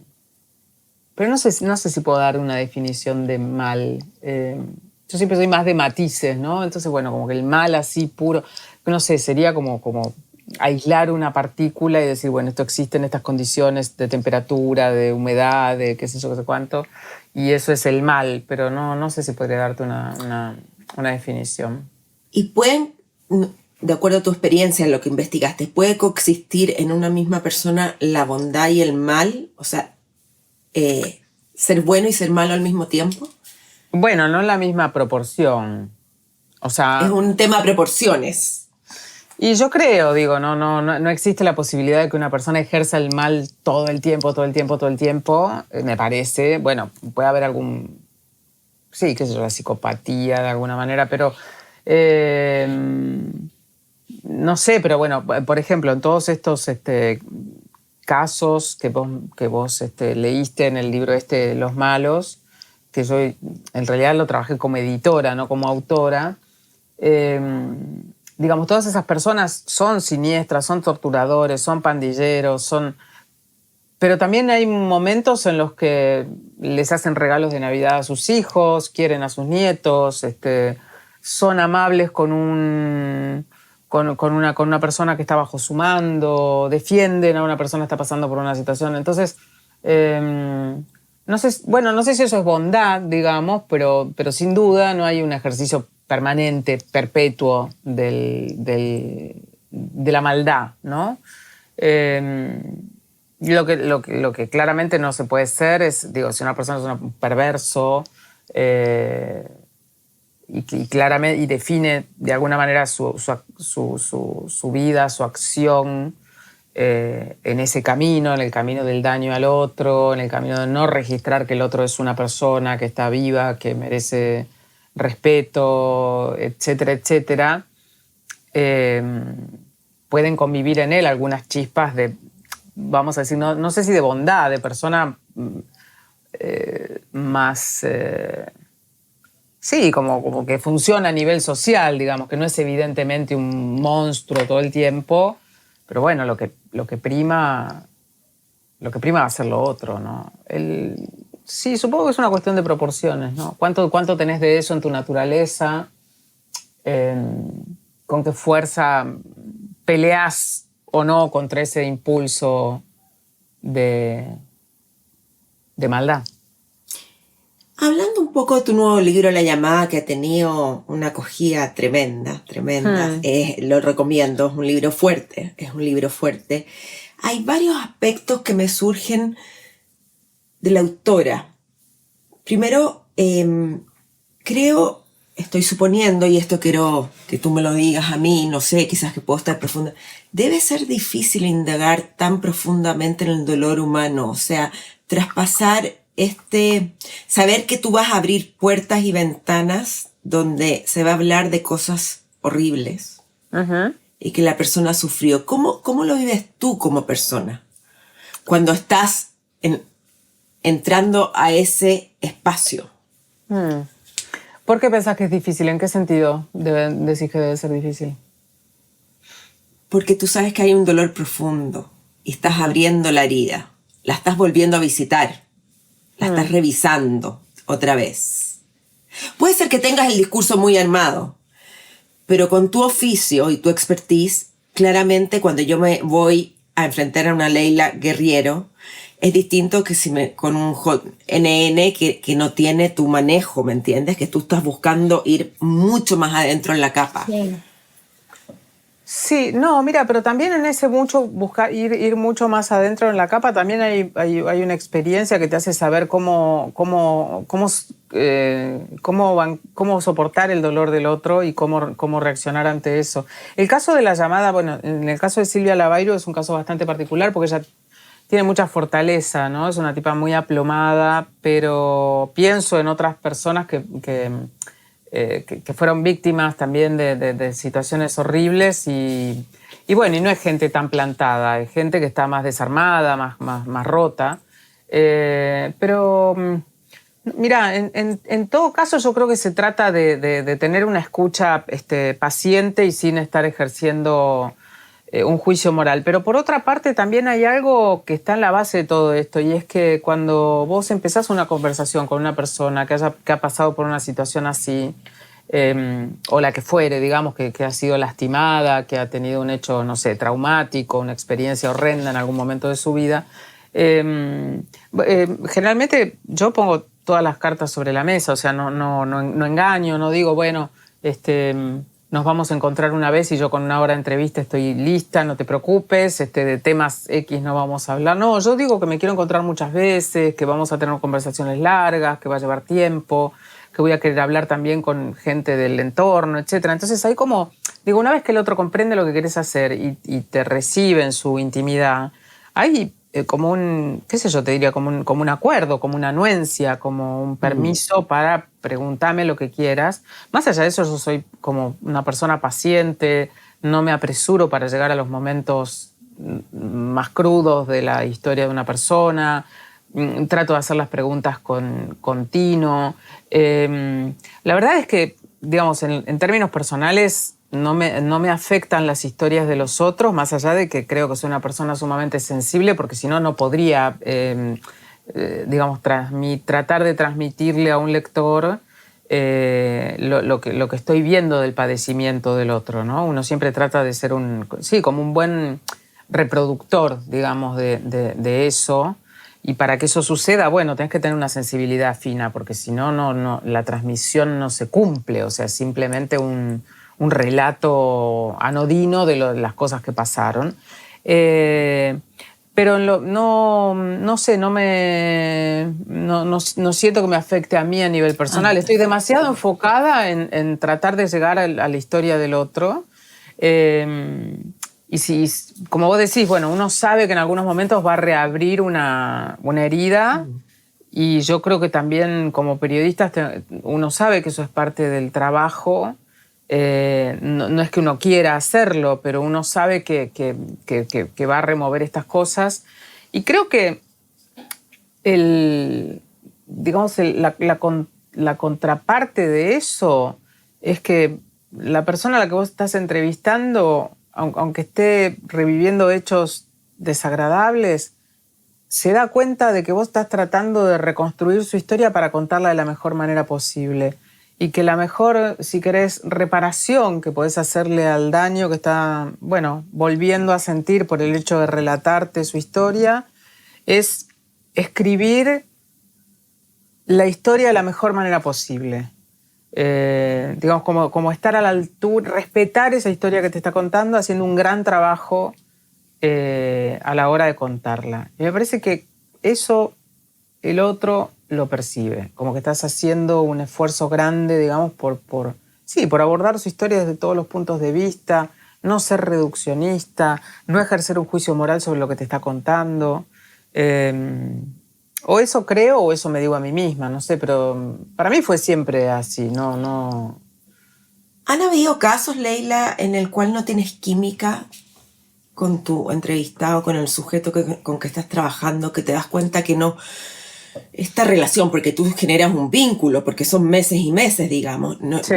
no sé si puedo dar una definición de mal. Yo siempre soy más de matices, ¿no? Entonces, bueno, como que el mal así puro, no sé, sería como aislar una partícula y decir, bueno, esto existe en estas condiciones de temperatura, de humedad, de qué sé yo, qué sé cuánto, y eso es el mal, pero no sé si podría darte una definición. Y pueden, de acuerdo a tu experiencia en lo que investigaste, ¿puede coexistir en una misma persona la bondad y el mal? O sea, ser bueno y ser malo al mismo tiempo. Bueno, no en la misma proporción. O sea, es un tema de proporciones. Y yo creo, digo, no existe la posibilidad de que una persona ejerza el mal todo el tiempo, me parece. Bueno, puede haber sí, qué sé yo, la psicopatía de alguna manera, pero no sé, pero bueno, por ejemplo, en todos estos casos que vos leíste en el libro Los Malos, que yo en realidad lo trabajé como editora, no como autora, digamos, todas esas personas son siniestras, son torturadores, son pandilleros, pero también hay momentos en los que les hacen regalos de Navidad a sus hijos, quieren a sus nietos, son amables con una persona que está bajo su mando, defienden a una persona que está pasando por una situación. Entonces, no sé si eso es bondad, digamos, pero sin duda no hay un ejercicio permanente, perpetuo de la maldad, ¿no? Lo que claramente no se puede ser es, digo, si una persona es un perverso y define de alguna manera su vida, su acción en ese camino, en el camino del daño al otro, en el camino de no registrar que el otro es una persona que está viva, que merece respeto, etcétera, etcétera, pueden convivir en él algunas chispas de, vamos a decir, no sé si de bondad, de persona más, sí, como que funciona a nivel social, digamos, que no es evidentemente un monstruo todo el tiempo, pero bueno, lo que prima va a ser lo otro, ¿no? Sí, supongo que es una cuestión de proporciones, ¿no? ¿Cuánto tenés de eso en tu naturaleza? ¿Con qué fuerza peleás o no contra ese impulso de maldad? Hablando un poco de tu nuevo libro, La Llamada, que ha tenido una acogida tremenda. Lo recomiendo, es un libro fuerte. Hay varios aspectos que me surgen de la autora. Primero, estoy suponiendo, y esto quiero que tú me lo digas a mí, no sé, quizás que puedo estar profunda, debe ser difícil indagar tan profundamente en el dolor humano, o sea, traspasar saber que tú vas a abrir puertas y ventanas donde se va a hablar de cosas horribles y que la persona sufrió. ¿Cómo lo vives tú como persona cuando estás entrando a ese espacio? ¿Por qué pensás que es difícil? ¿En qué sentido decís que debe ser difícil? Porque tú sabes que hay un dolor profundo y estás abriendo la herida, la estás volviendo a visitar, la estás revisando otra vez. Puede ser que tengas el discurso muy armado, pero con tu oficio y tu expertise, claramente cuando yo me voy a enfrentar a una Leila Guerriero, es distinto que con un NN que no tiene tu manejo, ¿me entiendes? Que tú estás buscando ir mucho más adentro en la capa. Sí, no, mira, pero también en ese mucho buscar ir mucho más adentro en la capa, también hay una experiencia que te hace saber cómo soportar el dolor del otro y cómo reaccionar ante eso. El caso de la llamada, bueno, en el caso de Silvia Lavairo es un caso bastante particular porque ella tiene mucha fortaleza, ¿no? Es una tipa muy aplomada, pero pienso en otras personas que fueron víctimas también de situaciones horribles y bueno, y no es gente tan plantada, es gente que está más desarmada, más rota. Pero mira, en todo caso yo creo que se trata de tener una escucha paciente y sin estar ejerciendo un juicio moral. Pero por otra parte también hay algo que está en la base de todo esto y es que cuando vos empezás una conversación con una persona que ha pasado por una situación así, o la que fuere, digamos, que ha sido lastimada, que ha tenido un hecho, no sé, traumático, una experiencia horrenda en algún momento de su vida, generalmente yo pongo todas las cartas sobre la mesa, o sea, no engaño, no digo, bueno, nos vamos a encontrar una vez y yo con una hora de entrevista estoy lista, no te preocupes, de temas X no vamos a hablar. No, yo digo que me quiero encontrar muchas veces, que vamos a tener conversaciones largas, que va a llevar tiempo, que voy a querer hablar también con gente del entorno, etcétera. Entonces hay como, digo, una vez que el otro comprende lo que querés hacer y te recibe en su intimidad, hay como un, qué sé yo, te diría, como un acuerdo, como una anuencia, como un permiso para preguntarme lo que quieras. Más allá de eso, yo soy como una persona paciente, no me apresuro para llegar a los momentos más crudos de la historia de una persona. Trato de hacer las preguntas con tino. La verdad es que, digamos, en términos personales, no me afectan las historias de los otros, más allá de que creo que soy una persona sumamente sensible, porque si no, no podría, digamos, tratar de transmitirle a un lector lo que estoy viendo del padecimiento del otro, ¿no? Uno siempre trata de ser como un buen reproductor, digamos, de eso. Y para que eso suceda, bueno, tenés que tener una sensibilidad fina, porque si no, la transmisión no se cumple. O sea, simplemente un relato anodino de las cosas que pasaron. Pero no sé, no siento que me afecte a mí a nivel personal. Estoy demasiado enfocada en tratar de llegar a la historia del otro. Y si, como vos decís, bueno, uno sabe que en algunos momentos va a reabrir una herida y yo creo que también como periodistas uno sabe que eso es parte del trabajo. No es que uno quiera hacerlo, pero uno sabe que va a remover estas cosas. Y creo que digamos, la contraparte de eso es que la persona a la que vos estás entrevistando, aunque esté reviviendo hechos desagradables, se da cuenta de que vos estás tratando de reconstruir su historia para contarla de la mejor manera posible. Y que la mejor, si querés, reparación que podés hacerle al daño que está, bueno, volviendo a sentir por el hecho de relatarte su historia, es escribir la historia de la mejor manera posible. Digamos, como estar a la altura, respetar esa historia que te está contando, haciendo un gran trabajo a la hora de contarla. Y me parece que eso el otro lo percibe, como que estás haciendo un esfuerzo grande, digamos, por abordar su historia desde todos los puntos de vista, no ser reduccionista, no ejercer un juicio moral sobre lo que te está contando. O eso creo o eso me digo a mí misma, no sé, pero para mí fue siempre así, no. ¿Han habido casos, Leila, en el cual no tienes química con tu entrevistado, con el sujeto con que estás trabajando, que te das cuenta que no, esta relación, porque tú generas un vínculo, porque son meses y meses, digamos, ¿no? Sí.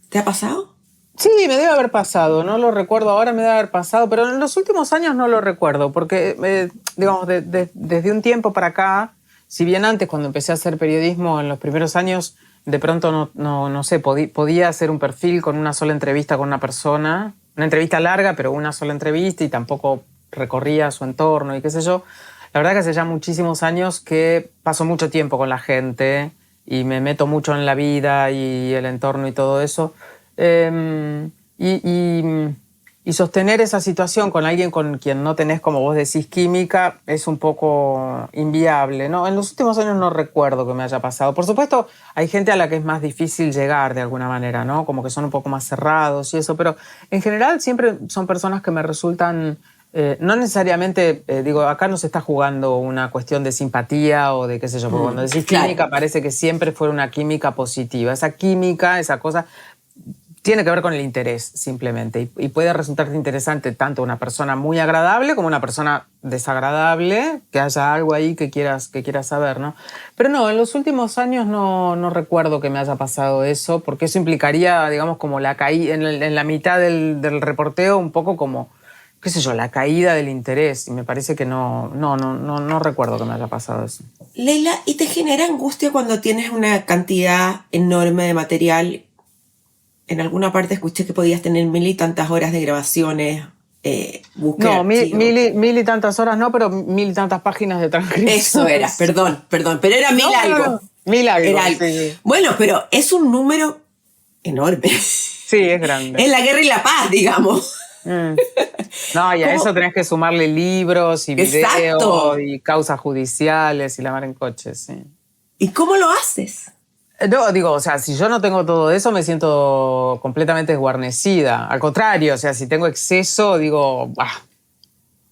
¿Te ha pasado? Sí, me debe haber pasado, no lo recuerdo ahora, me debe haber pasado, pero en los últimos años no lo recuerdo, porque, digamos, desde un tiempo para acá, si bien antes, cuando empecé a hacer periodismo en los primeros años, de pronto no sé, podía hacer un perfil con una sola entrevista con una persona, una entrevista larga, pero una sola entrevista y tampoco recorría su entorno y qué sé yo. La verdad que hace ya muchísimos años que paso mucho tiempo con la gente y me meto mucho en la vida y el entorno y todo eso. Y sostener esa situación con alguien con quien no tenés, como vos decís, química, es un poco inviable, ¿no? En los últimos años no recuerdo que me haya pasado. Por supuesto, hay gente a la que es más difícil llegar de alguna manera, ¿no? Como que son un poco más cerrados y eso, pero en general siempre son personas que me resultan... no necesariamente, digo, acá no se está jugando una cuestión de simpatía o de qué sé yo, porque cuando decís química parece que siempre fue una química positiva. Esa química, esa cosa... tiene que ver con el interés, simplemente. Y puede resultarte interesante tanto una persona muy agradable como una persona desagradable, que haya algo ahí que quieras saber, ¿no? Pero no, en los últimos años no recuerdo que me haya pasado eso, porque eso implicaría, digamos, como la caída, en la mitad del reporteo, un poco como, qué sé yo, la caída del interés. Y me parece que no recuerdo que me haya pasado eso. Leila, ¿y te genera angustia cuando tienes una cantidad enorme de material? En alguna parte escuché que podías tener 1000 y tantas horas de grabaciones, búsqueda. No, mil y tantas horas no, pero 1000 y tantas páginas de transcripción. Eso era, perdón, pero era 1000 algo. No. 1000 algo. Era algo. Sí. Bueno, pero es un número enorme. Sí, es grande. Es la guerra y la paz, digamos. No, y a eso tenés que sumarle libros y videos y causas judiciales y la mar en coches, sí. ¿Y cómo lo haces? No, digo, o sea, si yo no tengo todo eso, me siento completamente desguarnecida. Al contrario, o sea, si tengo exceso, digo,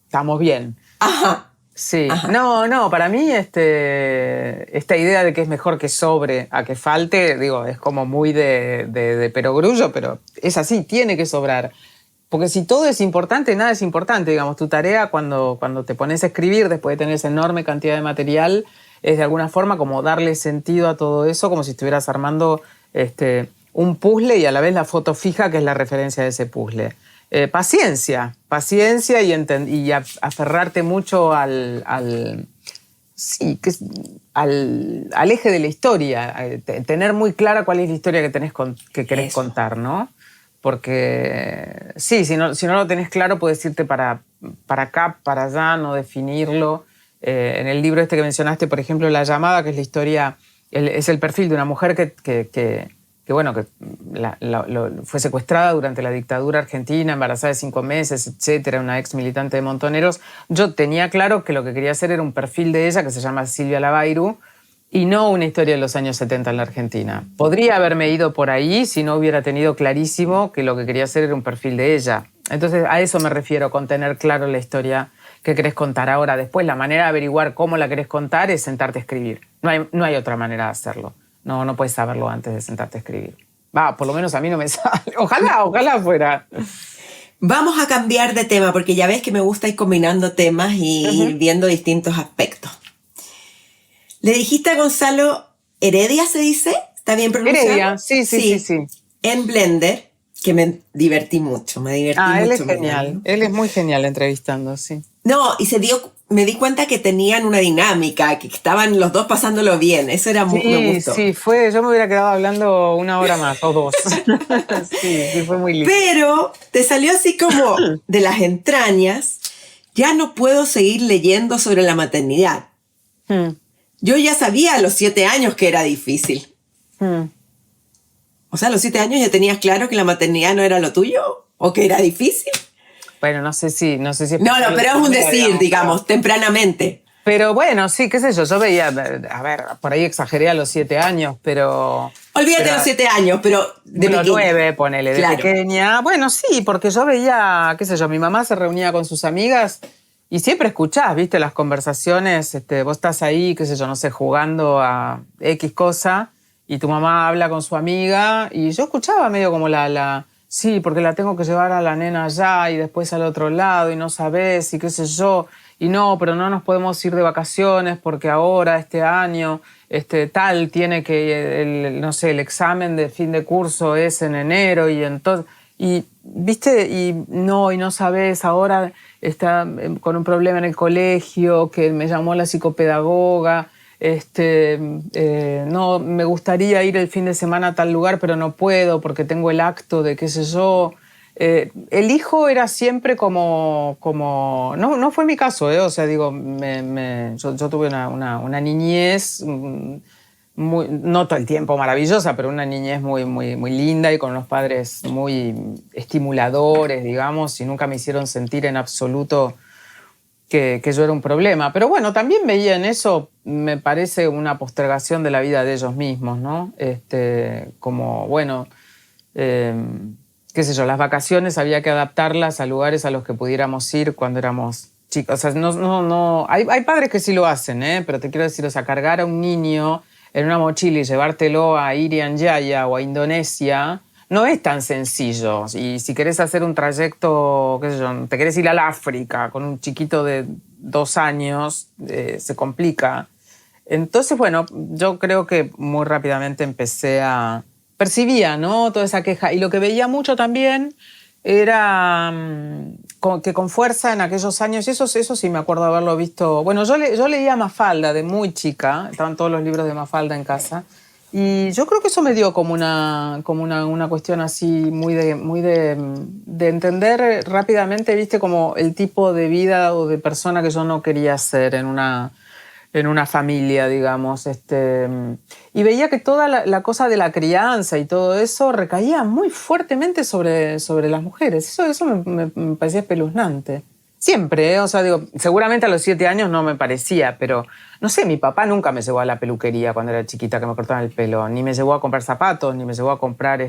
estamos bien. Ajá. Sí. Ajá. No, para mí esta idea de que es mejor que sobre a que falte, digo, es como muy de perogrullo, pero es así, tiene que sobrar. Porque si todo es importante, nada es importante. Digamos, tu tarea cuando te pones a escribir, después de tener esa enorme cantidad de material, es de alguna forma como darle sentido a todo eso, como si estuvieras armando un puzzle y a la vez la foto fija que es la referencia de ese puzzle. Paciencia y aferrarte mucho al eje de la historia, tener muy clara cuál es la historia que querés contar, ¿no? Porque sí, si no lo tenés claro, puedes irte para acá, para allá, no definirlo. En el libro este que mencionaste, por ejemplo, La llamada, que es la historia, es el perfil de una mujer que fue secuestrada durante la dictadura argentina, embarazada de 5 meses, etcétera, una ex militante de Montoneros. Yo tenía claro que lo que quería hacer era un perfil de ella que se llama Silvia Lavairu y no una historia de los años 70 en la Argentina. Podría haberme ido por ahí si no hubiera tenido clarísimo que lo que quería hacer era un perfil de ella. Entonces, a eso me refiero, con tener claro la historia que querés contar. Ahora, después, la manera de averiguar cómo la querés contar es sentarte a escribir. No hay otra manera de hacerlo. No puedes saberlo antes de sentarte a escribir. Por lo menos a mí no me sale. Ojalá fuera. Vamos a cambiar de tema, porque ya ves que me gusta ir combinando temas y ir viendo distintos aspectos. ¿Le dijiste a Gonzalo Heredia, se dice? ¿Está bien pronunciado? Heredia, sí. En Blender, que me divertí mucho. Él es genial. Él es muy genial entrevistando, sí. No, y me di cuenta que tenían una dinámica, que estaban los dos pasándolo bien. Eso era me gustó. Sí, yo me hubiera quedado hablando 1 hora más o 2. sí, fue muy lindo. Pero te salió así como de las entrañas. Ya no puedo seguir leyendo sobre la maternidad. Yo ya sabía a los 7 años que era difícil. O sea, a los 7 años ya tenías claro que la maternidad no era lo tuyo o que era difícil. Bueno, no sé si No, pero es un decir, digamos, tempranamente. Pero bueno, sí, qué sé yo veía, a ver, por ahí exageré a los 7 años, pero... Olvídate de los 7 años, pero de pequeña. 9, ponele, de pequeña. Bueno, sí, porque yo veía, qué sé yo, mi mamá se reunía con sus amigas y siempre escuchás, viste, las conversaciones, vos estás ahí, qué sé yo, no sé, jugando a X cosa y tu mamá habla con su amiga y yo escuchaba medio como sí, porque la tengo que llevar a la nena allá y después al otro lado y no sabés y qué sé yo. Y no, pero no nos podemos ir de vacaciones porque ahora, este año, tal tiene que, el examen de fin de curso es en enero y entonces... Y, viste, y no sabés, ahora está con un problema en el colegio que me llamó la psicopedagoga... no, me gustaría ir el fin de semana a tal lugar, pero no puedo porque tengo el acto de qué sé yo. El hijo era siempre como no fue mi caso, o sea, digo, yo tuve una niñez no todo el tiempo maravillosa, pero una niñez muy, muy, muy linda y con unos padres muy estimuladores, digamos, y nunca me hicieron sentir en absoluto que yo era un problema. Pero bueno, también veía en eso, me parece, una postergación de la vida de ellos mismos, ¿no? Como, bueno, qué sé yo, las vacaciones había que adaptarlas a lugares a los que pudiéramos ir cuando éramos chicos. O sea, hay padres que sí lo hacen, pero te quiero decir, o sea, cargar a un niño en una mochila y llevártelo a Irian Jaya o a Indonesia no es tan sencillo. Y si querés hacer un trayecto, qué sé yo, te querés ir al África con un chiquito de 2 años, se complica. Entonces, bueno, yo creo que muy rápidamente percibía, ¿no?, toda esa queja. Y lo que veía mucho también era que con fuerza en aquellos años, eso sí me acuerdo de haberlo visto. Bueno, yo leía Mafalda de muy chica, estaban todos los libros de Mafalda en casa, y yo creo que eso me dio como una cuestión así muy de entender rápidamente, viste, como el tipo de vida o de persona que yo no quería ser en una familia, digamos. Y veía que toda la cosa de la crianza y todo eso recaía muy fuertemente sobre las mujeres. Eso me parecía espeluznante. Siempre, O sea, digo, seguramente a los 7 años no me parecía, pero no sé, mi papá nunca me llevó a la peluquería cuando era chiquita, que me cortaban el pelo, ni me llevó a comprar zapatos, ni me llevó a comprar,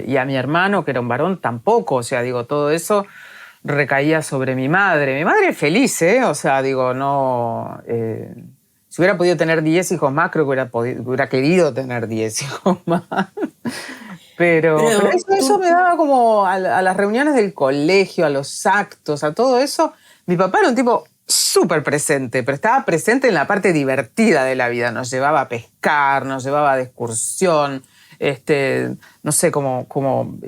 y a mi hermano, que era un varón, tampoco. O sea, digo, todo eso recaía sobre mi madre. Mi madre es feliz, O sea, digo, no... Si hubiera podido tener 10 hijos más, creo que hubiera querido tener 10 hijos más. Pero eso me daba como a las reuniones del colegio, a los actos, a todo eso. Mi papá era un tipo súper presente, pero estaba presente en la parte divertida de la vida. Nos llevaba a pescar, nos llevaba de excursión, no sé, como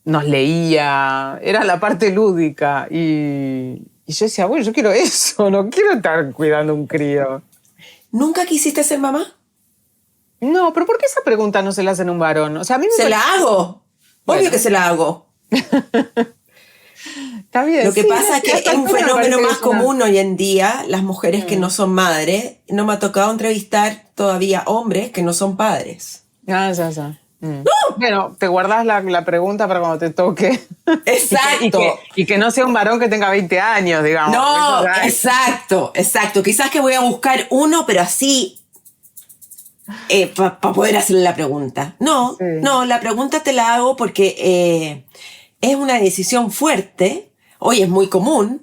nos leía. Era la parte lúdica. Y yo decía, bueno, yo quiero eso, no quiero estar cuidando un crío. ¿Nunca quisiste ser mamá? No, pero ¿por qué esa pregunta no se la hacen a un varón? O sea, a mí ¡Se la hago! Bueno. Obvio que se la hago. Está bien. Lo que pasa es que es un fenómeno más común hoy en día. Las mujeres que no son madres, no me ha tocado entrevistar todavía hombres que no son padres. Ya. ¡No! Bueno, te guardás la pregunta para cuando te toque. Exacto. y que no sea un varón que tenga 20 años, digamos. No, exacto. Quizás que voy a buscar uno, pero así... para poder hacerle la pregunta. No, la pregunta te la hago porque es una decisión fuerte. Hoy es muy común,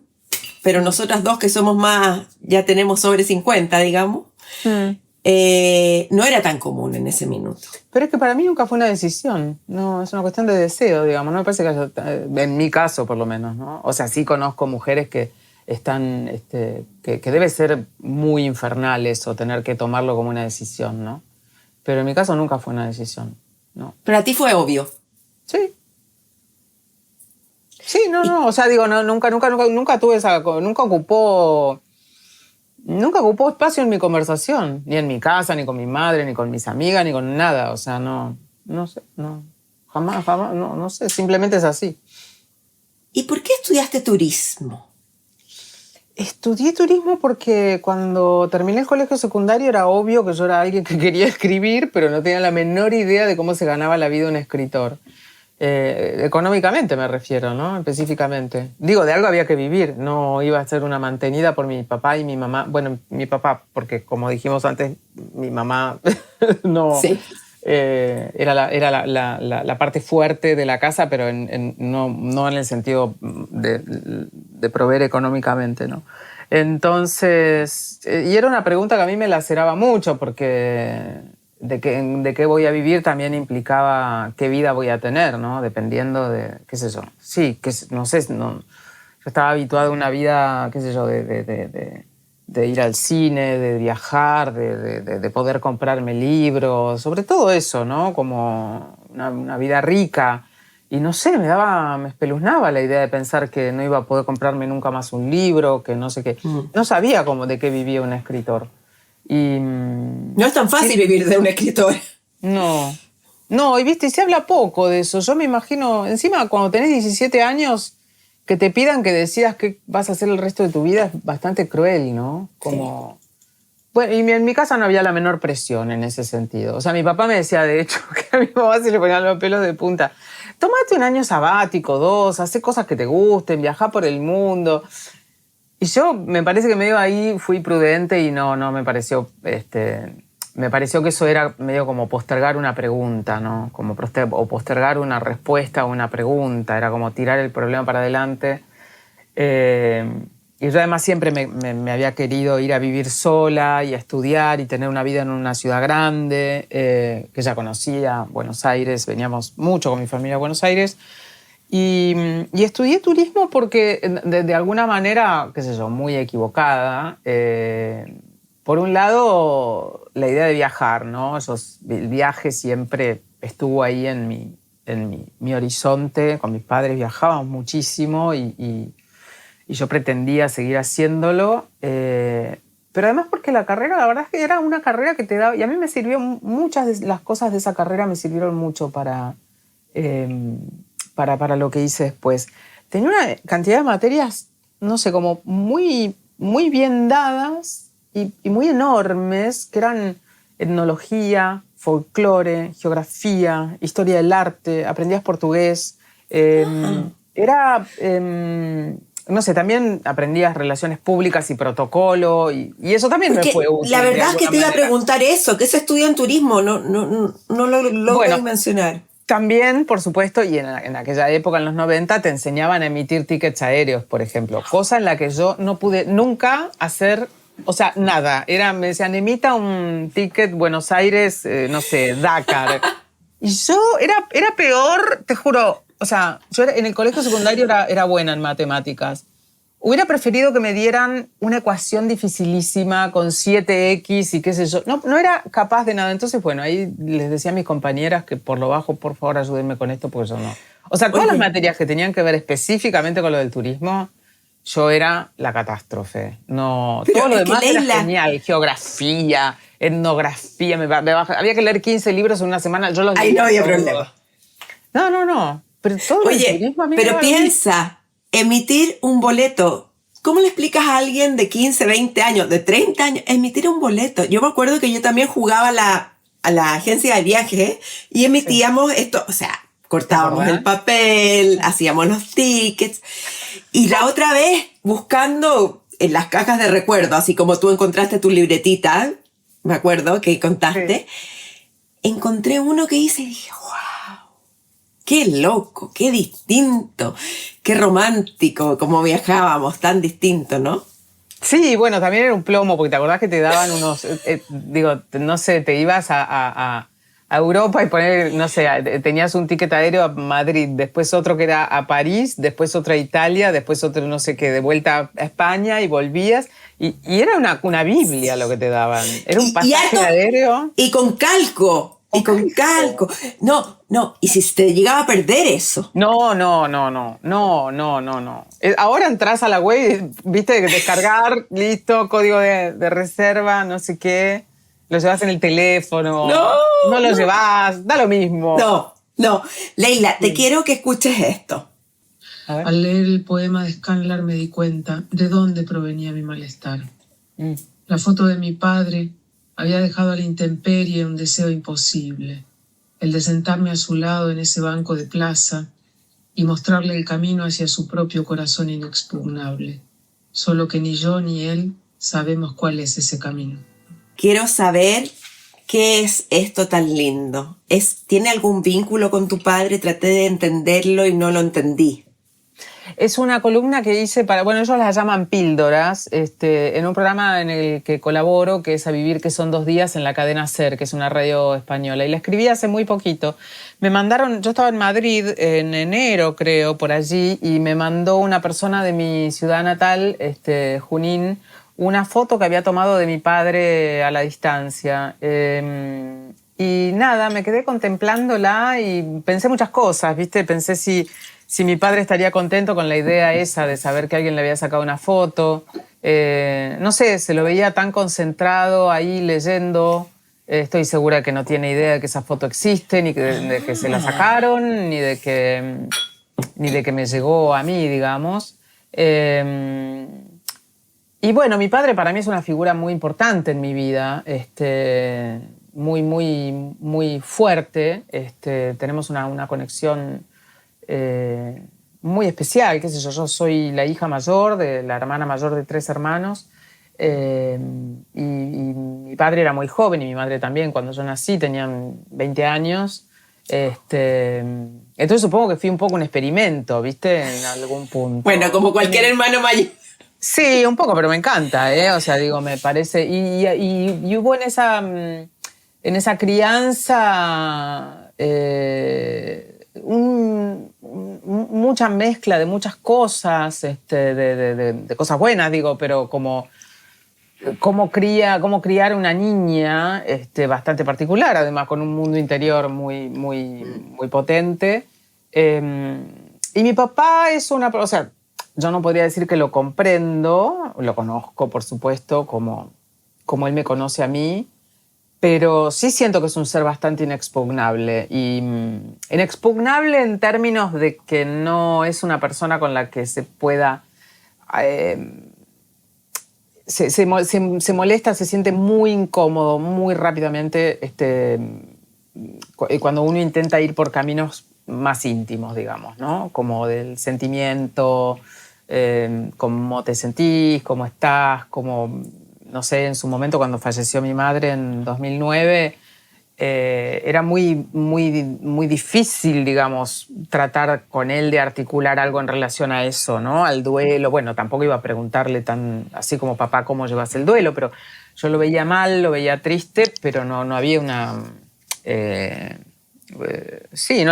pero nosotras dos que somos más, ya tenemos sobre 50, digamos, no era tan común en ese minuto. Pero es que para mí nunca fue una decisión, no, es una cuestión de deseo, digamos. No me parece que en mi caso, por lo menos, ¿no? O sea, sí conozco mujeres que están, que debe ser muy infernales o tener que tomarlo como una decisión, ¿no? Pero en mi caso nunca fue una decisión, ¿no? Pero a ti fue obvio. Sí. Sí, no, o sea, digo, no, nunca tuve nunca ocupó espacio en mi conversación, ni en mi casa, ni con mi madre, ni con mis amigas, ni con nada. O sea, no sé, jamás, no sé, simplemente es así. ¿Y por qué estudiaste turismo? Estudié turismo porque cuando terminé el colegio secundario era obvio que yo era alguien que quería escribir, pero no tenía la menor idea de cómo se ganaba la vida un escritor. Económicamente me refiero, ¿no? Específicamente. Digo, de algo había que vivir. No iba a ser una mantenida por mi papá y mi mamá. Bueno, mi papá, porque como dijimos antes, mi mamá no... Sí. Era la parte fuerte de la casa, pero no en el sentido de proveer económicamente, ¿no? Entonces, y era una pregunta que a mí me laceraba mucho, porque de qué voy a vivir también implicaba qué vida voy a tener, ¿no? Dependiendo de, qué sé yo. Sí, no sé, yo estaba habituado a una vida, qué sé yo, de ir al cine, de viajar, de poder comprarme libros, sobre todo eso, ¿no? Como una vida rica. Y no sé, me espeluznaba la idea de pensar que no iba a poder comprarme nunca más un libro, que no sé qué. No sabía de qué vivía un escritor. No es tan fácil vivir de un escritor. No, y viste, y se habla poco de eso. Yo me imagino, encima cuando tenés 17 años... que te pidan que decidas qué vas a hacer el resto de tu vida es bastante cruel, ¿no? Como, Bueno, y en mi casa no había la menor presión en ese sentido. O sea, mi papá me decía, de hecho, que a mi mamá se le ponían los pelos de punta. Tómate un año sabático, 2, haz cosas que te gusten, viajá por el mundo. Y yo me parece que medio ahí fui prudente y no me pareció, me pareció que eso era medio como postergar una pregunta, ¿no? Como postergar una respuesta a una pregunta, era como tirar el problema para adelante. Y yo además siempre me había querido ir a vivir sola y a estudiar y tener una vida en una ciudad grande, que ya conocía, Buenos Aires, veníamos mucho con mi familia a Buenos Aires. Y estudié turismo porque de alguna manera, qué sé yo, muy equivocada. Por un lado, la idea de viajar, ¿no? El viaje siempre estuvo ahí en mi horizonte. Con mis padres viajábamos muchísimo y yo pretendía seguir haciéndolo. Pero además porque la carrera, la verdad es que era una carrera que te daba... Y a mí me sirvió, muchas de las cosas de esa carrera me sirvieron mucho para lo que hice después. Tenía una cantidad de materias, no sé, como muy, muy bien dadas y muy enormes, que eran etnología, folclore, geografía, historia del arte, aprendías portugués. No sé, también aprendías relaciones públicas y protocolo, y eso también me fue útil. La verdad es que te iba a preguntar eso, ¿qué se estudia en turismo? No lo logro mencionar. También, por supuesto, y en aquella época, en los 90, te enseñaban a emitir tickets aéreos, por ejemplo, cosa en la que yo no pude nunca hacer, o sea, nada. Me decían, emita un ticket Buenos Aires, no sé, Dakar. Y yo era peor, te juro. O sea, yo en el colegio secundario era buena en matemáticas. Hubiera preferido que me dieran una ecuación dificilísima con 7x y qué sé yo. No era capaz de nada. Entonces, bueno, ahí les decía a mis compañeras que por lo bajo, por favor, ayúdenme con esto porque yo no. O sea, todas las materias que tenían que ver específicamente con lo del turismo, yo era la catástrofe. No, todo lo demás era genial. Geografía, etnografía. Había que leer 15 libros en una semana. Yo los ahí no había problema. No. Pero todo el turismo a mí pero piensa... Emitir un boleto. ¿Cómo le explicas a alguien de 15, 20 años, de 30 años, emitir un boleto? Yo me acuerdo que yo también jugaba a la agencia de viaje y emitíamos esto, o sea, cortábamos el papel, hacíamos los tickets. Y la otra vez, buscando en las cajas de recuerdo, así como tú encontraste tu libretita, me acuerdo que contaste, encontré uno que hice y dije, ¡wow! ¡Qué loco! ¡Qué distinto! ¡Qué romántico! Como viajábamos, tan distinto, ¿no? Sí, bueno, también era un plomo, porque te acordás que te daban unos... no sé, te ibas a Europa y no sé, tenías un ticket aéreo a Madrid, después otro que era a París, después otro a Italia, después otro no sé qué, de vuelta a España y volvías. Y era una biblia lo que te daban. Era un pasaje aéreo. Y con calco. Y con calco. No. ¿Y si te llegaba a perder eso? No. Ahora entras a la web, viste, descargar, listo, código de reserva, no sé qué. Lo llevas en el teléfono. No lo llevas, da lo mismo. No. Leila, te quiero que escuches esto. Al leer el poema de Scanlar me di cuenta de dónde provenía mi malestar. La foto de mi padre había dejado a la intemperie un deseo imposible, el de sentarme a su lado en ese banco de plaza y mostrarle el camino hacia su propio corazón inexpugnable, solo que ni yo ni él sabemos cuál es ese camino. Quiero saber qué es esto tan lindo. ¿Tiene algún vínculo con tu padre? Traté de entenderlo y no lo entendí. Es una columna que hice ellos las llaman píldoras, en un programa en el que colaboro, que es A Vivir, que son 2 días, en la cadena SER, que es una radio española. Y la escribí hace muy poquito. Yo estaba en Madrid en enero, creo, por allí, y me mandó una persona de mi ciudad natal, Junín, una foto que había tomado de mi padre a la distancia. Y nada, me quedé contemplándola y pensé muchas cosas, ¿viste? Pensé si mi padre estaría contento con la idea esa de saber que alguien le había sacado una foto. No sé, se lo veía tan concentrado ahí leyendo. Estoy segura que no tiene idea de que esa foto existe, ni de que se la sacaron, ni de que me llegó a mí, digamos. Y bueno, mi padre para mí es una figura muy importante en mi vida, muy, muy, muy fuerte. Tenemos una conexión muy especial, qué sé yo. Yo soy la hija mayor, de la hermana mayor de 3 hermanos. Y mi padre era muy joven y mi madre también. Cuando yo nací tenían 20 años. Entonces supongo que fui un poco un experimento, ¿viste? En algún punto. Bueno, como cualquier hermano mayor. Sí, un poco, pero me encanta, ¿eh? O sea, digo, me parece... Y hubo en esa crianza mucha mezcla de muchas cosas, de cosas buenas, digo, pero cómo criar una niña bastante particular, además con un mundo interior muy, muy, muy potente. Y mi papá es o sea, yo no podría decir que lo comprendo, lo conozco, por supuesto, como él me conoce a mí, pero sí siento que es un ser bastante inexpugnable. Y inexpugnable en términos de que no es una persona con la que se pueda... se molesta, se siente muy incómodo muy rápidamente cuando uno intenta ir por caminos más íntimos, digamos, ¿no? Como del sentimiento, cómo te sentís, cómo estás, no sé, en su momento cuando falleció mi madre en 2009, era muy, muy, muy difícil, digamos, tratar con él de articular algo en relación a eso, ¿no? Al duelo. Bueno, tampoco iba a preguntarle así como papá, cómo llevas el duelo, pero yo lo veía mal, lo veía triste, pero no había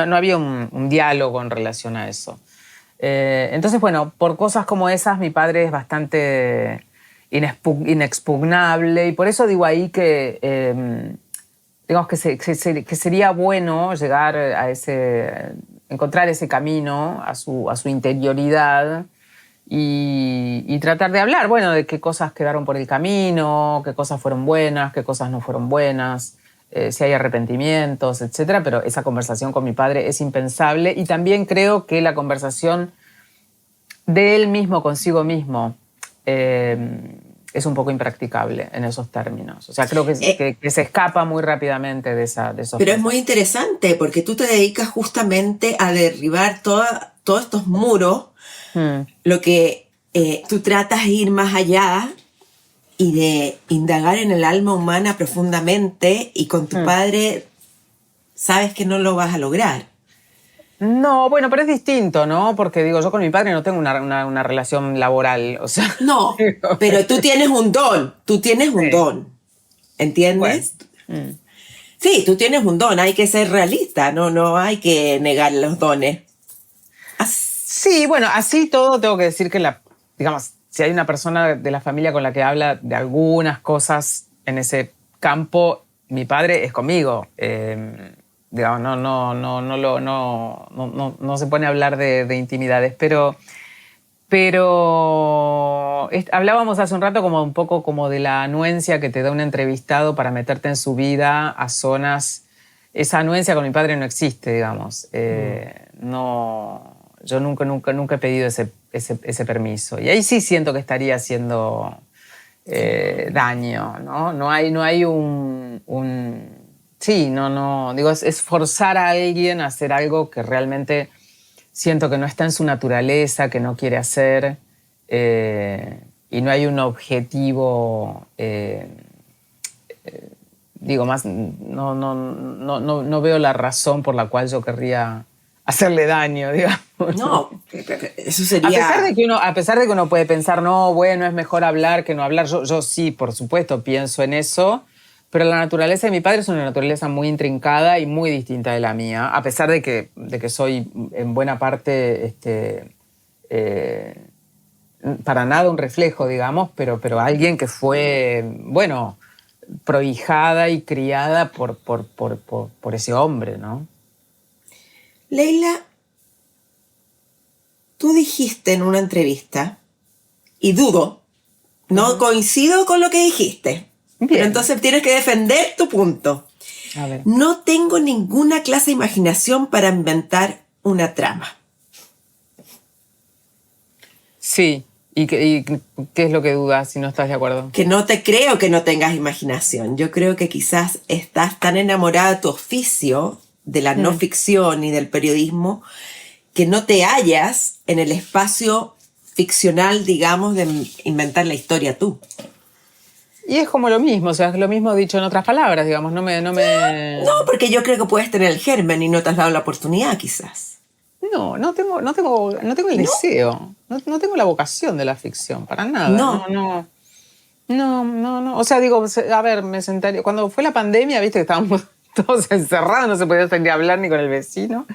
no había un diálogo en relación a eso. Entonces, bueno, por cosas como esas, mi padre es bastante inexpugnable, y por eso digo ahí que... digamos que sería bueno llegar encontrar ese camino a su interioridad y tratar de hablar, bueno, de qué cosas quedaron por el camino, qué cosas fueron buenas, qué cosas no fueron buenas, si hay arrepentimientos, etcétera. Pero esa conversación con mi padre es impensable, y también creo que la conversación de él mismo consigo mismo es un poco impracticable en esos términos. O sea, creo que se escapa muy rápidamente de esos Pero pasos. es muy interesante porque tú te dedicas justamente a derribar todos estos muros. Lo que tú tratas de ir más allá y de indagar en el alma humana profundamente, y con tu padre sabes que no lo vas a lograr. No, bueno, pero es distinto, ¿no? Porque digo, yo con mi padre no tengo una relación laboral, o sea... No, pero tú tienes un don, don, ¿entiendes? Bueno. Sí, tú tienes un don, hay que ser realista, no hay que negar los dones. Sí, bueno, así todo tengo que decir que digamos, si hay una persona de la familia con la que habla de algunas cosas en ese campo, mi padre es conmigo. Digamos, no se pone a hablar de intimidades, pero hablábamos hace un rato como un poco como de la anuencia que te da un entrevistado para meterte en su vida a zonas. Esa anuencia con mi padre no existe, digamos. Yo nunca he pedido ese permiso. Y ahí sí siento que estaría haciendo daño, ¿no? No hay un sí, digo, es forzar a alguien a hacer algo que realmente siento que no está en su naturaleza, que no quiere hacer, y no hay un objetivo, digo, más, no veo la razón por la cual yo querría hacerle daño, digamos. No, eso sería... A pesar de que uno puede pensar, no, bueno, es mejor hablar que no hablar, yo sí, por supuesto, pienso en eso. Pero la naturaleza de mi padre es una naturaleza muy intrincada y muy distinta de la mía, a pesar de que soy en buena parte para nada un reflejo, digamos, pero alguien que fue, bueno, prohijada y criada por ese hombre, ¿no? Leila, tú dijiste en una entrevista, y dudo, no coincido con lo que dijiste. Bien. Pero entonces tienes que defender tu punto. A ver. No tengo ninguna clase de imaginación para inventar una trama. Sí, ¿Y qué es lo que dudas si no estás de acuerdo? Que no te creo que no tengas imaginación. Yo creo que quizás estás tan enamorada de tu oficio, de la no ficción y del periodismo, que no te hallas en el espacio ficcional, digamos, de inventar la historia tú. Y es como lo mismo, o sea, es lo mismo dicho en otras palabras, digamos, no me... No, porque yo creo que puedes tener el germen y no te has dado la oportunidad, quizás. No tengo el deseo, no tengo la vocación de la ficción, para nada. No. O sea, digo, a ver, me sentaría... Cuando fue la pandemia, viste que estábamos todos encerrados, no se podía salir a hablar ni con el vecino.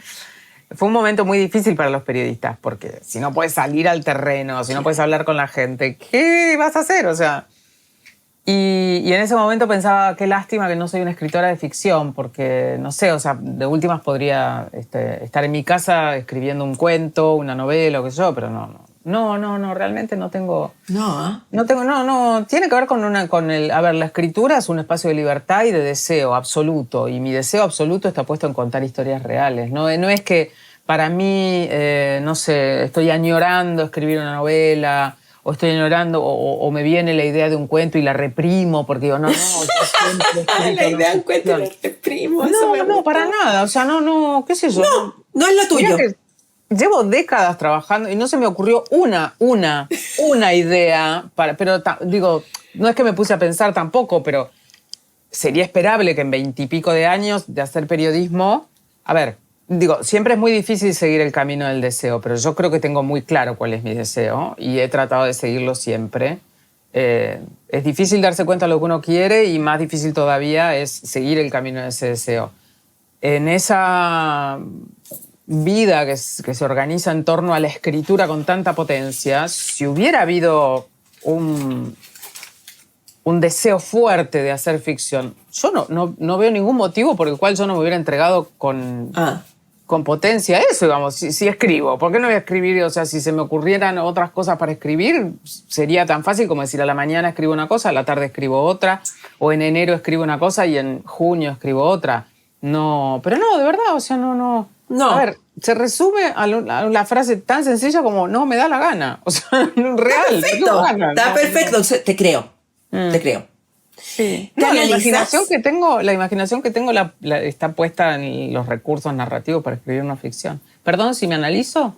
Fue un momento muy difícil para los periodistas, porque si no puedes salir al terreno, si no puedes hablar con la gente, ¿qué vas a hacer? O sea... Y en ese momento pensaba, qué lástima que no soy una escritora de ficción, porque, no sé, o sea, de últimas podría estar en mi casa escribiendo un cuento, una novela o qué sé yo, pero no, realmente no tengo... No, tiene que ver con el... A ver, la escritura es un espacio de libertad y de deseo absoluto, y mi deseo absoluto está puesto en contar historias reales. No es que para mí, no sé, estoy añorando escribir una novela... o estoy ignorando, o me viene la idea de un cuento y la reprimo, porque digo, no, yo siempre la idea de un cuento y la reprimo. No, para nada, o sea, no, qué sé yo. No es lo tuyo. Llevo décadas trabajando y no se me ocurrió una idea, pero digo, no es que me puse a pensar tampoco, pero sería esperable que en 20 y pico de años de hacer periodismo, a ver, digo, siempre es muy difícil seguir el camino del deseo, pero yo creo que tengo muy claro cuál es mi deseo y he tratado de seguirlo siempre. Es difícil darse cuenta de lo que uno quiere y más difícil todavía es seguir el camino de ese deseo. En esa vida que se organiza en torno a la escritura con tanta potencia, si hubiera habido un deseo fuerte de hacer ficción, yo no veo ningún motivo por el cual yo no me hubiera entregado con potencia a eso, digamos. Si escribo, ¿por qué no voy a escribir? O sea, si se me ocurrieran otras cosas para escribir, sería tan fácil como decir a la mañana escribo una cosa, a la tarde escribo otra, o en enero escribo una cosa y en junio escribo otra. No, pero no, de verdad, o sea, no. A ver, se resume a la frase tan sencilla como no me da la gana. O sea, real. Está perfecto, te creo. Te creo. Sí. La imaginación que tengo está puesta en los recursos narrativos para escribir una ficción. Perdón, ¿si me analizo?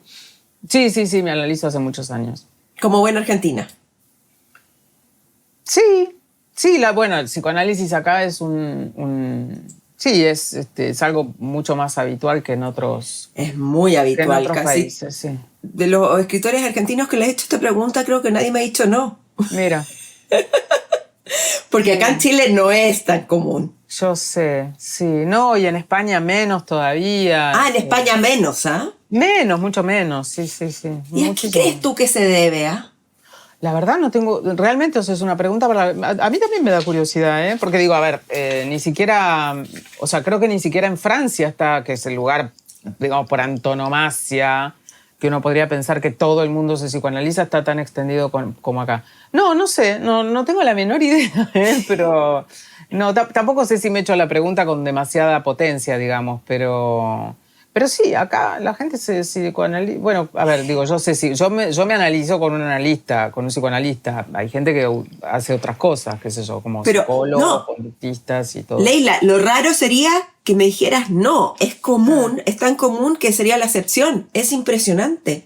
Sí, me analizo hace muchos años. Como buena argentina. Sí, el psicoanálisis acá es es algo mucho más habitual que en otros. Es muy habitual, que en otros casi. Países, sí. De los escritores argentinos que les he hecho esta pregunta, creo que nadie me ha dicho no. Mira. Porque acá en Chile no es tan común. Yo sé, sí. No, y en España menos todavía. En España menos, ¿ah? Menos, mucho menos, sí. ¿Y a qué crees tú que se debe, La verdad no tengo... Realmente, o sea, es una pregunta para... A mí también me da curiosidad, ¿eh? Porque digo, a ver, ni siquiera... O sea, creo que ni siquiera en Francia está, que es el lugar, digamos, por antonomasia, que uno podría pensar que todo el mundo se psicoanaliza, está tan extendido como acá. No sé, no tengo la menor idea, pero no, tampoco sé si me he hecho la pregunta con demasiada potencia, digamos, pero sí, acá la gente se psicoanaliza. Bueno, a ver, digo, yo sé si yo me analizo con un analista, con un psicoanalista. Hay gente que hace otras cosas, qué sé yo, como psicólogos, conductistas y todo. Leila, lo raro sería que me dijeras no, es común, es tan común que sería la excepción. Es impresionante.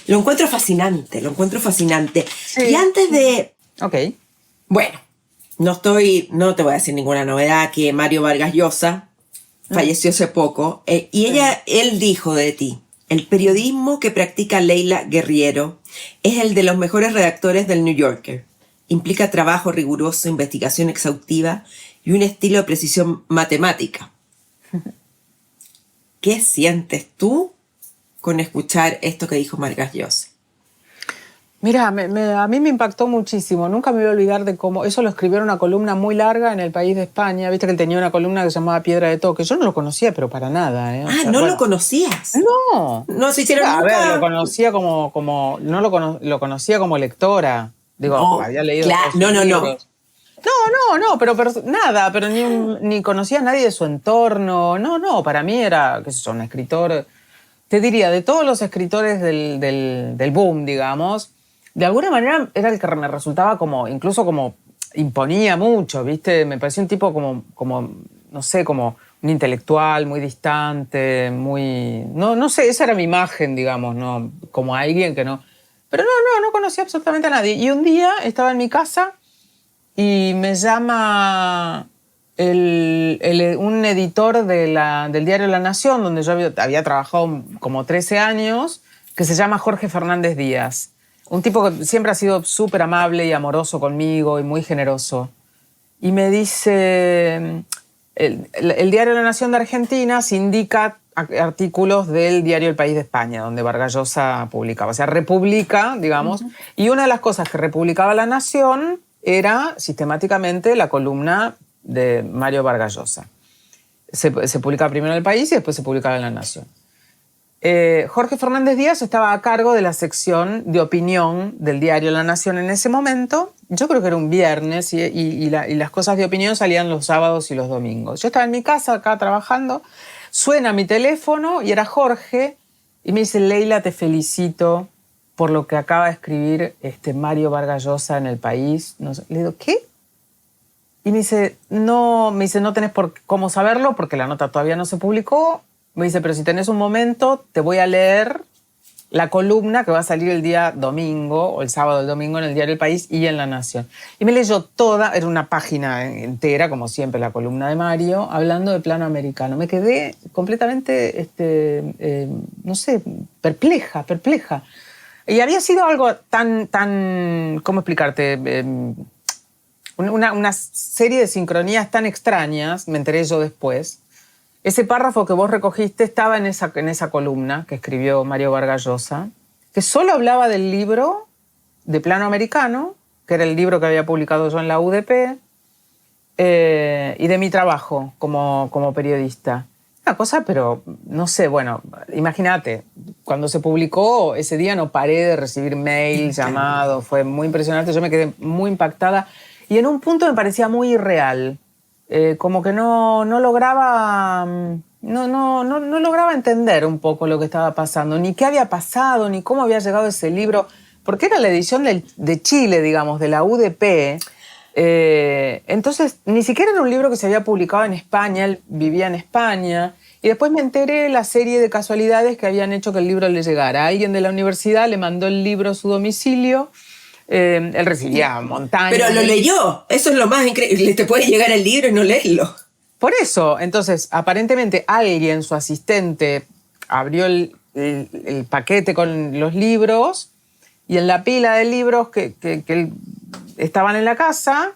Lo encuentro fascinante. Sí. Y antes de... Ok. Bueno, no te voy a decir ninguna novedad que Mario Vargas Llosa falleció hace poco, y él dijo de ti: el periodismo que practica Leila Guerriero es el de los mejores redactores del New Yorker. Implica trabajo riguroso, investigación exhaustiva y un estilo de precisión matemática. ¿Qué sientes tú con escuchar esto que dijo Vargas Llosa? Mira, a mí me impactó muchísimo. Nunca me voy a olvidar de cómo... Eso lo escribió en una columna muy larga en El País de España. Viste que él tenía una columna que se llamaba Piedra de Toque. Yo no lo conocía, pero para nada. O sea, ¿no lo conocías? No. No se hicieron nunca. A ver, lo conocía como no lo conocía como lectora. Digo, había leído... No. No, pero nada, pero ni conocía a nadie de su entorno. No, para mí era, qué sé yo, un escritor... Te diría, de todos los escritores del boom, digamos... de alguna manera era el que me resultaba como, incluso como imponía mucho, ¿viste? Me parecía un tipo como no sé, como un intelectual muy distante, muy... No sé, esa era mi imagen, digamos, ¿no? Como alguien que no... Pero no conocía absolutamente a nadie. Y un día estaba en mi casa y me llama un editor del diario La Nación, donde yo había trabajado como 13 años, que se llama Jorge Fernández Díaz. Un tipo que siempre ha sido súper amable y amoroso conmigo y muy generoso. Y me dice, el diario La Nación de Argentina sindica artículos del diario El País de España, donde Vargas Llosa publicaba. O sea, republica, digamos. Uh-huh. Y una de las cosas que republicaba La Nación era sistemáticamente la columna de Mario Vargas Llosa. Se publicaba primero en El País y después se publicaba en La Nación. Jorge Fernández Díaz estaba a cargo de la sección de opinión del diario La Nación en ese momento. Yo creo que era un viernes y las cosas de opinión salían los sábados y los domingos. Yo estaba en mi casa acá trabajando, suena mi teléfono y era Jorge y me dice: Leila, te felicito por lo que acaba de escribir Mario Vargas Llosa en El País. No sé. Le digo, ¿qué? Y me dice, no tenés por cómo saberlo porque la nota todavía no se publicó. Me dice, pero si tenés un momento, te voy a leer la columna que va a salir el día domingo, o el sábado del domingo, en el diario El País y en La Nación. Y me leyó toda, era una página entera, como siempre, la columna de Mario, hablando de plano americano. Me quedé completamente, no sé, perpleja. Y había sido algo tan, ¿cómo explicarte? Una serie de sincronías tan extrañas, me enteré yo después. Ese párrafo que vos recogiste estaba en esa columna que escribió Mario Vargas Llosa, que solo hablaba del libro de plano americano, que era el libro que había publicado yo en la UDP, y de mi trabajo como periodista. Una cosa, pero no sé, bueno, imagínate, cuando se publicó ese día no paré de recibir mails, llamados, fue muy impresionante, yo me quedé muy impactada y en un punto me parecía muy irreal. Como que no lograba entender un poco lo que estaba pasando, ni qué había pasado, ni cómo había llegado ese libro, porque era la edición de Chile, digamos, de la UDP. Entonces, ni siquiera era un libro que se había publicado en España, él vivía en España, y después me enteré la serie de casualidades que habían hecho que el libro le llegara. Alguien de la universidad le mandó el libro a su domicilio. Él recibía montañas. Pero lo leyó, eso es lo más increíble, te puede llegar el libro y no leerlo. Por eso, entonces, aparentemente alguien, su asistente, abrió el paquete con los libros y en la pila de libros que estaban en la casa,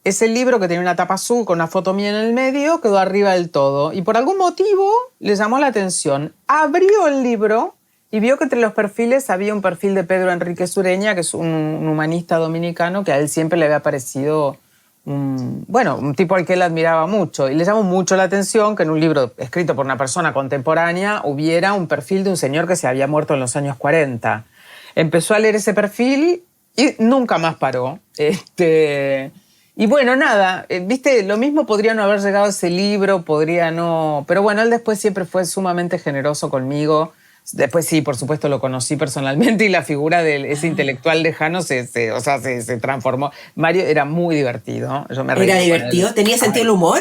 ese libro que tenía una tapa azul con una foto mía en el medio quedó arriba del todo y por algún motivo le llamó la atención. Abrió el libro y vio que entre los perfiles había un perfil de Pedro Enrique Sureña, que es un humanista dominicano, que a él siempre le había parecido un tipo al que él admiraba mucho. Y le llamó mucho la atención que en un libro escrito por una persona contemporánea hubiera un perfil de un señor que se había muerto en los años 40. Empezó a leer ese perfil y nunca más paró. Y bueno, nada, viste, lo mismo podría no haber llegado a ese libro, podría no... Pero bueno, él después siempre fue sumamente generoso conmigo. Después sí, por supuesto, lo conocí personalmente y la figura de ese intelectual lejano se transformó. Mario era muy divertido. Yo me reí. ¿Era divertido? ¿Tenía sentido del humor?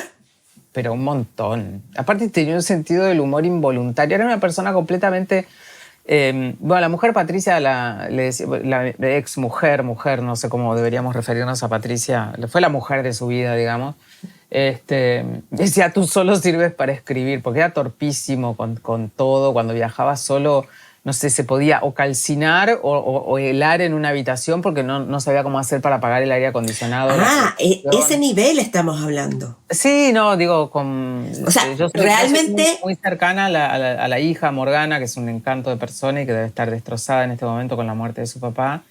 Pero un montón. Aparte tenía un sentido del humor involuntario. Era una persona completamente... la mujer Patricia, la ex mujer, no sé cómo deberíamos referirnos a Patricia. Fue la mujer de su vida, digamos. Decía, tú solo sirves para escribir, porque era torpísimo con todo. Cuando viajaba solo, no sé, se podía o calcinar o helar en una habitación porque no sabía cómo hacer para apagar el aire acondicionado. Ese nivel estamos hablando. Sí, no, digo, o sea, yo realmente... soy muy cercana a la hija Morgana, que es un encanto de persona y que debe estar destrozada en este momento con la muerte de su papá.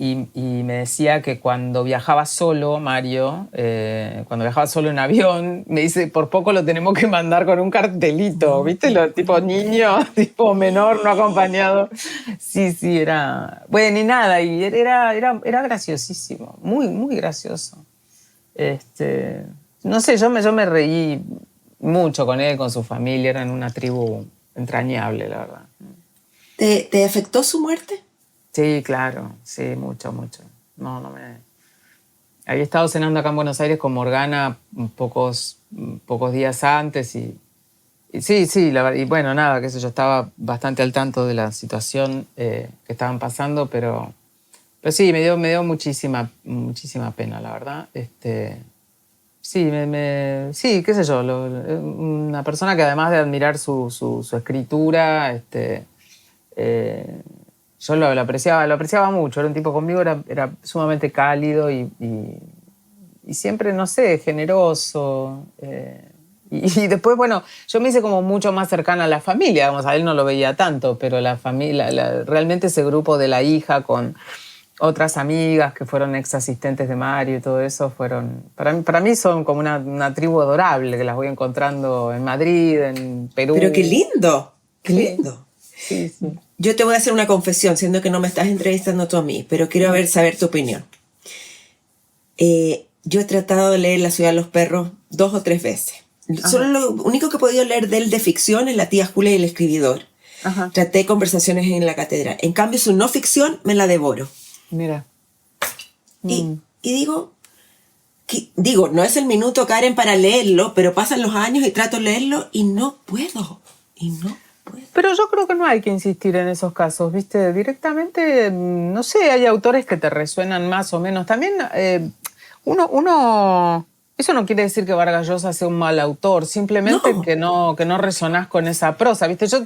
Y me decía que cuando viajaba solo, Mario, cuando viajaba solo en avión, me dice, por poco lo tenemos que mandar con un cartelito, ¿viste? Tipo niño, tipo menor, no acompañado. Sí, era... Bueno, y nada, y era graciosísimo, muy, muy gracioso. No sé, yo me reí mucho con él, con su familia, eran una tribu entrañable, la verdad. ¿Te afectó su muerte? Sí, claro, sí, mucho, mucho. No me... Había estado cenando acá en Buenos Aires con Morgana pocos días antes y sí, y bueno, nada, qué sé yo, estaba bastante al tanto de la situación que estaban pasando, pero sí, me dio muchísima pena, la verdad. Sí, sí, qué sé yo, una persona que además de admirar su escritura, yo lo apreciaba mucho, era un tipo conmigo, era sumamente cálido y siempre, no sé, generoso. Y después, bueno, yo me hice como mucho más cercana a la familia, vamos, a él no lo veía tanto, pero la familia, realmente ese grupo de la hija con otras amigas que fueron ex asistentes de Mario y todo eso fueron, para mí son como una tribu adorable que las voy encontrando en Madrid, en Perú. Pero qué lindo, qué Sí, lindo. sí. Yo te voy a hacer una confesión, siendo que no me estás entrevistando tú a mí, pero quiero saber tu opinión. Yo he tratado de leer La ciudad de los perros 2 o 3 veces. Ajá. Solo lo único que he podido leer de él de ficción es La tía Julia y el escribidor. Ajá. Traté Conversaciones en la catedral. En cambio, su no ficción me la devoro. Mira. Y digo, no es el minuto, Karen, para leerlo, pero pasan los años y trato de leerlo y no puedo. Pero yo creo que no hay que insistir en esos casos, ¿viste? Directamente, no sé, hay autores que te resuenan más o menos. También eso no quiere decir que Vargas Llosa sea un mal autor, simplemente que no resonás con esa prosa, ¿viste? Yo,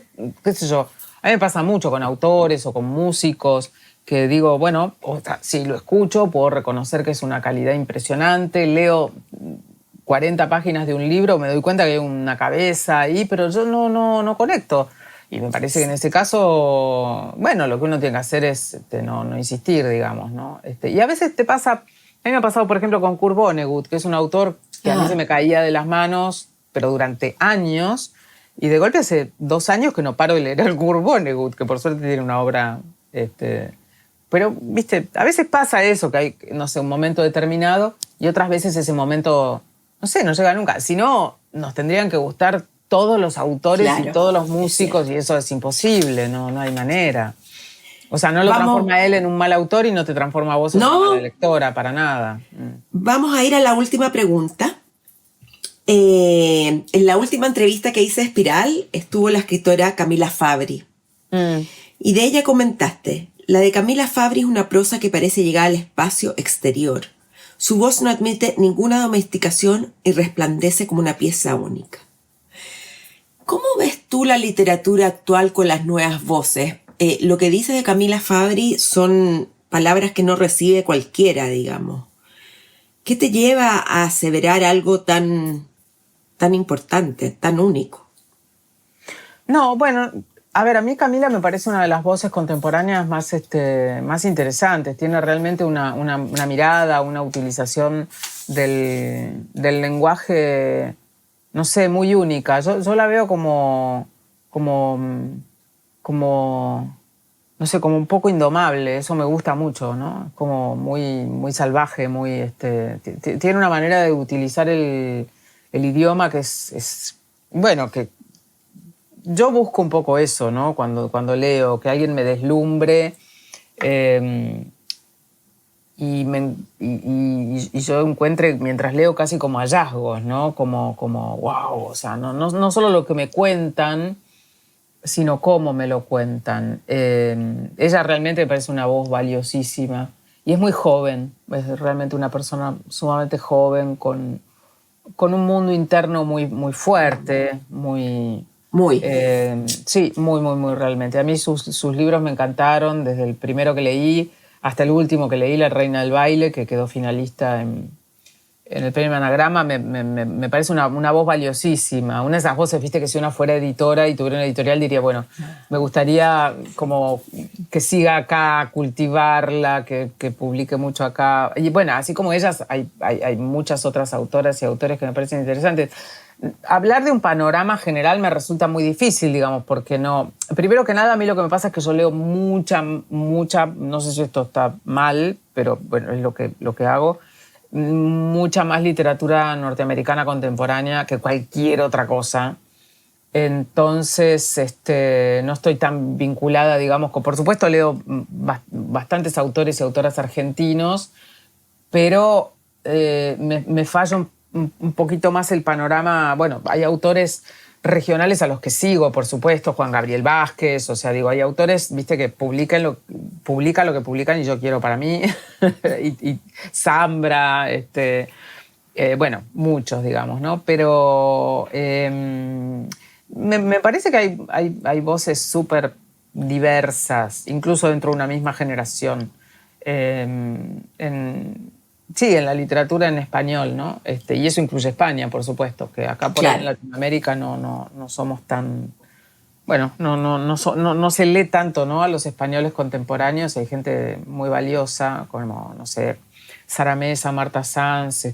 qué sé yo, a mí me pasa mucho con autores o con músicos que digo, bueno, si lo escucho, puedo reconocer que es una calidad impresionante, leo 40 páginas de un libro, me doy cuenta que hay una cabeza ahí, pero yo no conecto. Y me parece que en ese caso, bueno, lo que uno tiene que hacer es no insistir, digamos, ¿no? Y a veces te pasa, a mí me ha pasado, por ejemplo, con Kurt Vonnegut, que es un autor que a mí se me caía de las manos, pero durante años, y de golpe hace 2 años que no paro de leer al Kurt Vonnegut, que por suerte tiene una obra... Pero, viste, a veces pasa eso, que hay, no sé, un momento determinado, y otras veces ese momento... No sé, no llega nunca. Si no, nos tendrían que gustar todos los autores y todos los músicos y eso es imposible, no hay manera. O sea, no lo transforma a él en un mal autor y no te transforma a vos en una mala lectora, para nada. Vamos a ir a la última pregunta. En la última entrevista que hice a Espiral estuvo la escritora Camila Fabri. Y de ella comentaste, la de Camila Fabri es una prosa que parece llegar al espacio exterior. Su voz no admite ninguna domesticación y resplandece como una pieza única. ¿Cómo ves tú la literatura actual con las nuevas voces? Lo que dice de Camila Fabri son palabras que no recibe cualquiera, digamos. ¿Qué te lleva a aseverar algo tan importante, tan único? No, bueno... A ver, a mí Camila me parece una de las voces contemporáneas más interesantes. Tiene realmente una mirada, una utilización del lenguaje, no sé, muy única. Yo la veo como, no sé, como un poco indomable. Eso me gusta mucho, ¿no? Como muy salvaje, tiene una manera de utilizar el idioma que es bueno, que... Yo busco un poco eso, ¿no? Cuando leo, que alguien me deslumbre y yo encuentre, mientras leo, casi como hallazgos, ¿no? Como wow, o sea, no solo lo que me cuentan, sino cómo me lo cuentan. Ella realmente me parece una voz valiosísima y es muy joven, es realmente una persona sumamente joven, con un mundo interno muy fuerte, sí, muy realmente. A mí sus libros me encantaron, desde el primero que leí hasta el último que leí, La Reina del Baile, que quedó finalista en el premio Anagrama. Me parece una voz valiosísima. Una de esas voces, viste, que si una fuera editora y tuviera una editorial diría, bueno, me gustaría como que siga acá, cultivarla, que publique mucho acá. Y bueno, así como ellas, hay muchas otras autoras y autores que me parecen interesantes. Hablar de un panorama general me resulta muy difícil, digamos, porque no... Primero que nada, a mí lo que me pasa es que yo leo mucha, no sé si esto está mal, pero bueno, es lo que hago, mucha más literatura norteamericana contemporánea que cualquier otra cosa. Entonces, no estoy tan vinculada, digamos, por supuesto leo bastantes autores y autoras argentinos, pero me falla un poquito más el panorama. Bueno, hay autores regionales a los que sigo, por supuesto, Juan Gabriel Vázquez, o sea, digo, hay autores, viste, que publican lo que publican y yo quiero para mí, y Zambra, bueno, muchos, digamos, ¿no? Pero me parece que hay voces súper diversas, incluso dentro de una misma generación, sí, en la literatura en español, ¿no? Y eso incluye España, por supuesto, que acá por ahí en Latinoamérica no somos tan... Bueno, no se lee tanto, ¿no? A los españoles contemporáneos. Hay gente muy valiosa, como, no sé, Sara Mesa, Marta Sanz,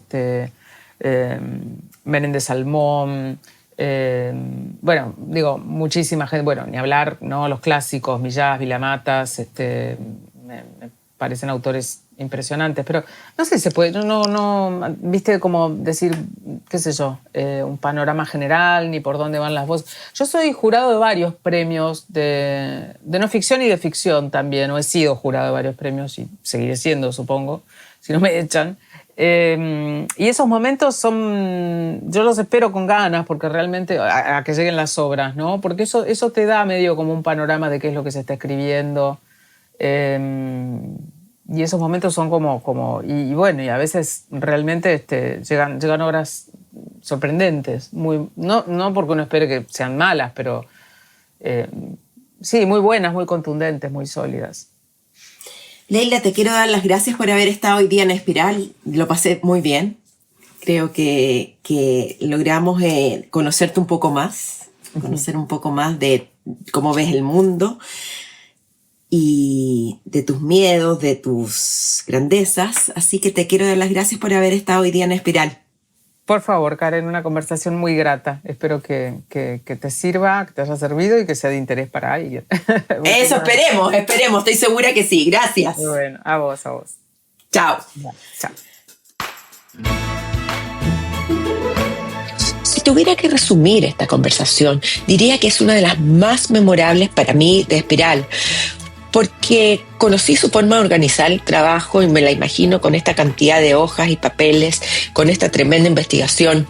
Menéndez Salmón, bueno, digo, muchísima gente, bueno, ni hablar, ¿no? Los clásicos, Millás, Vilamatas, me parecen autores impresionantes, pero no sé si se puede, viste, como decir, qué sé yo, un panorama general, ni por dónde van las voces. Yo soy jurado de varios premios de no ficción y de ficción también, o he sido jurado de varios premios y seguiré siendo, supongo, si no me echan. Y esos momentos yo los espero con ganas, porque realmente, a que lleguen las obras, ¿no? Porque eso te da medio como un panorama de qué es lo que se está escribiendo. Y esos momentos son como y bueno, y a veces realmente llegan obras sorprendentes, no porque uno espere que sean malas, pero sí, muy buenas, muy contundentes, muy sólidas. Leila, te quiero dar las gracias por haber estado hoy día en Espiral. Lo pasé muy bien. Creo que logramos conocerte un poco más, conocer un poco más de cómo ves el mundo y de tus miedos, de tus grandezas. Así que te quiero dar las gracias por haber estado hoy día en Espiral. Por favor, Karen, una conversación muy grata. Espero que te sirva, que te haya servido y que sea de interés para alguien. Eso, esperemos. Estoy segura que sí. Gracias. Bueno, a vos. Chao. Chao. Si tuviera que resumir esta conversación, diría que es una de las más memorables para mí de Espiral, porque conocí su forma de organizar el trabajo y me la imagino con esta cantidad de hojas y papeles, con esta tremenda investigación,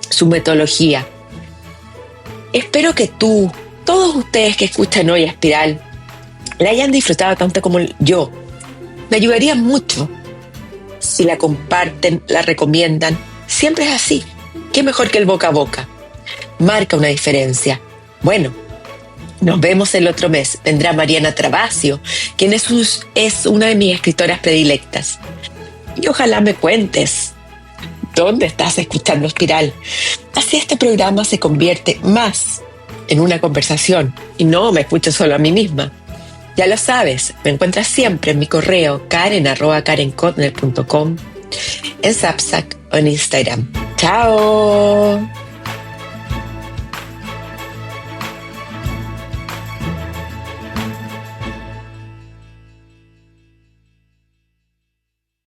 su metodología. Espero que todos ustedes que escuchan hoy Espiral, la hayan disfrutado tanto como yo. Me ayudaría mucho si la comparten, la recomiendan. Siempre es así. ¿Qué mejor que el boca a boca? Marca una diferencia. Bueno, nos vemos el otro mes. Vendrá Mariana Travasio, quien es una de mis escritoras predilectas. Y ojalá me cuentes dónde estás escuchando Espiral. Así este programa se convierte más en una conversación y no me escucho solo a mí misma. Ya lo sabes, me encuentras siempre en mi correo karen@karenkotner.com, en Substack o en Instagram. ¡Chao!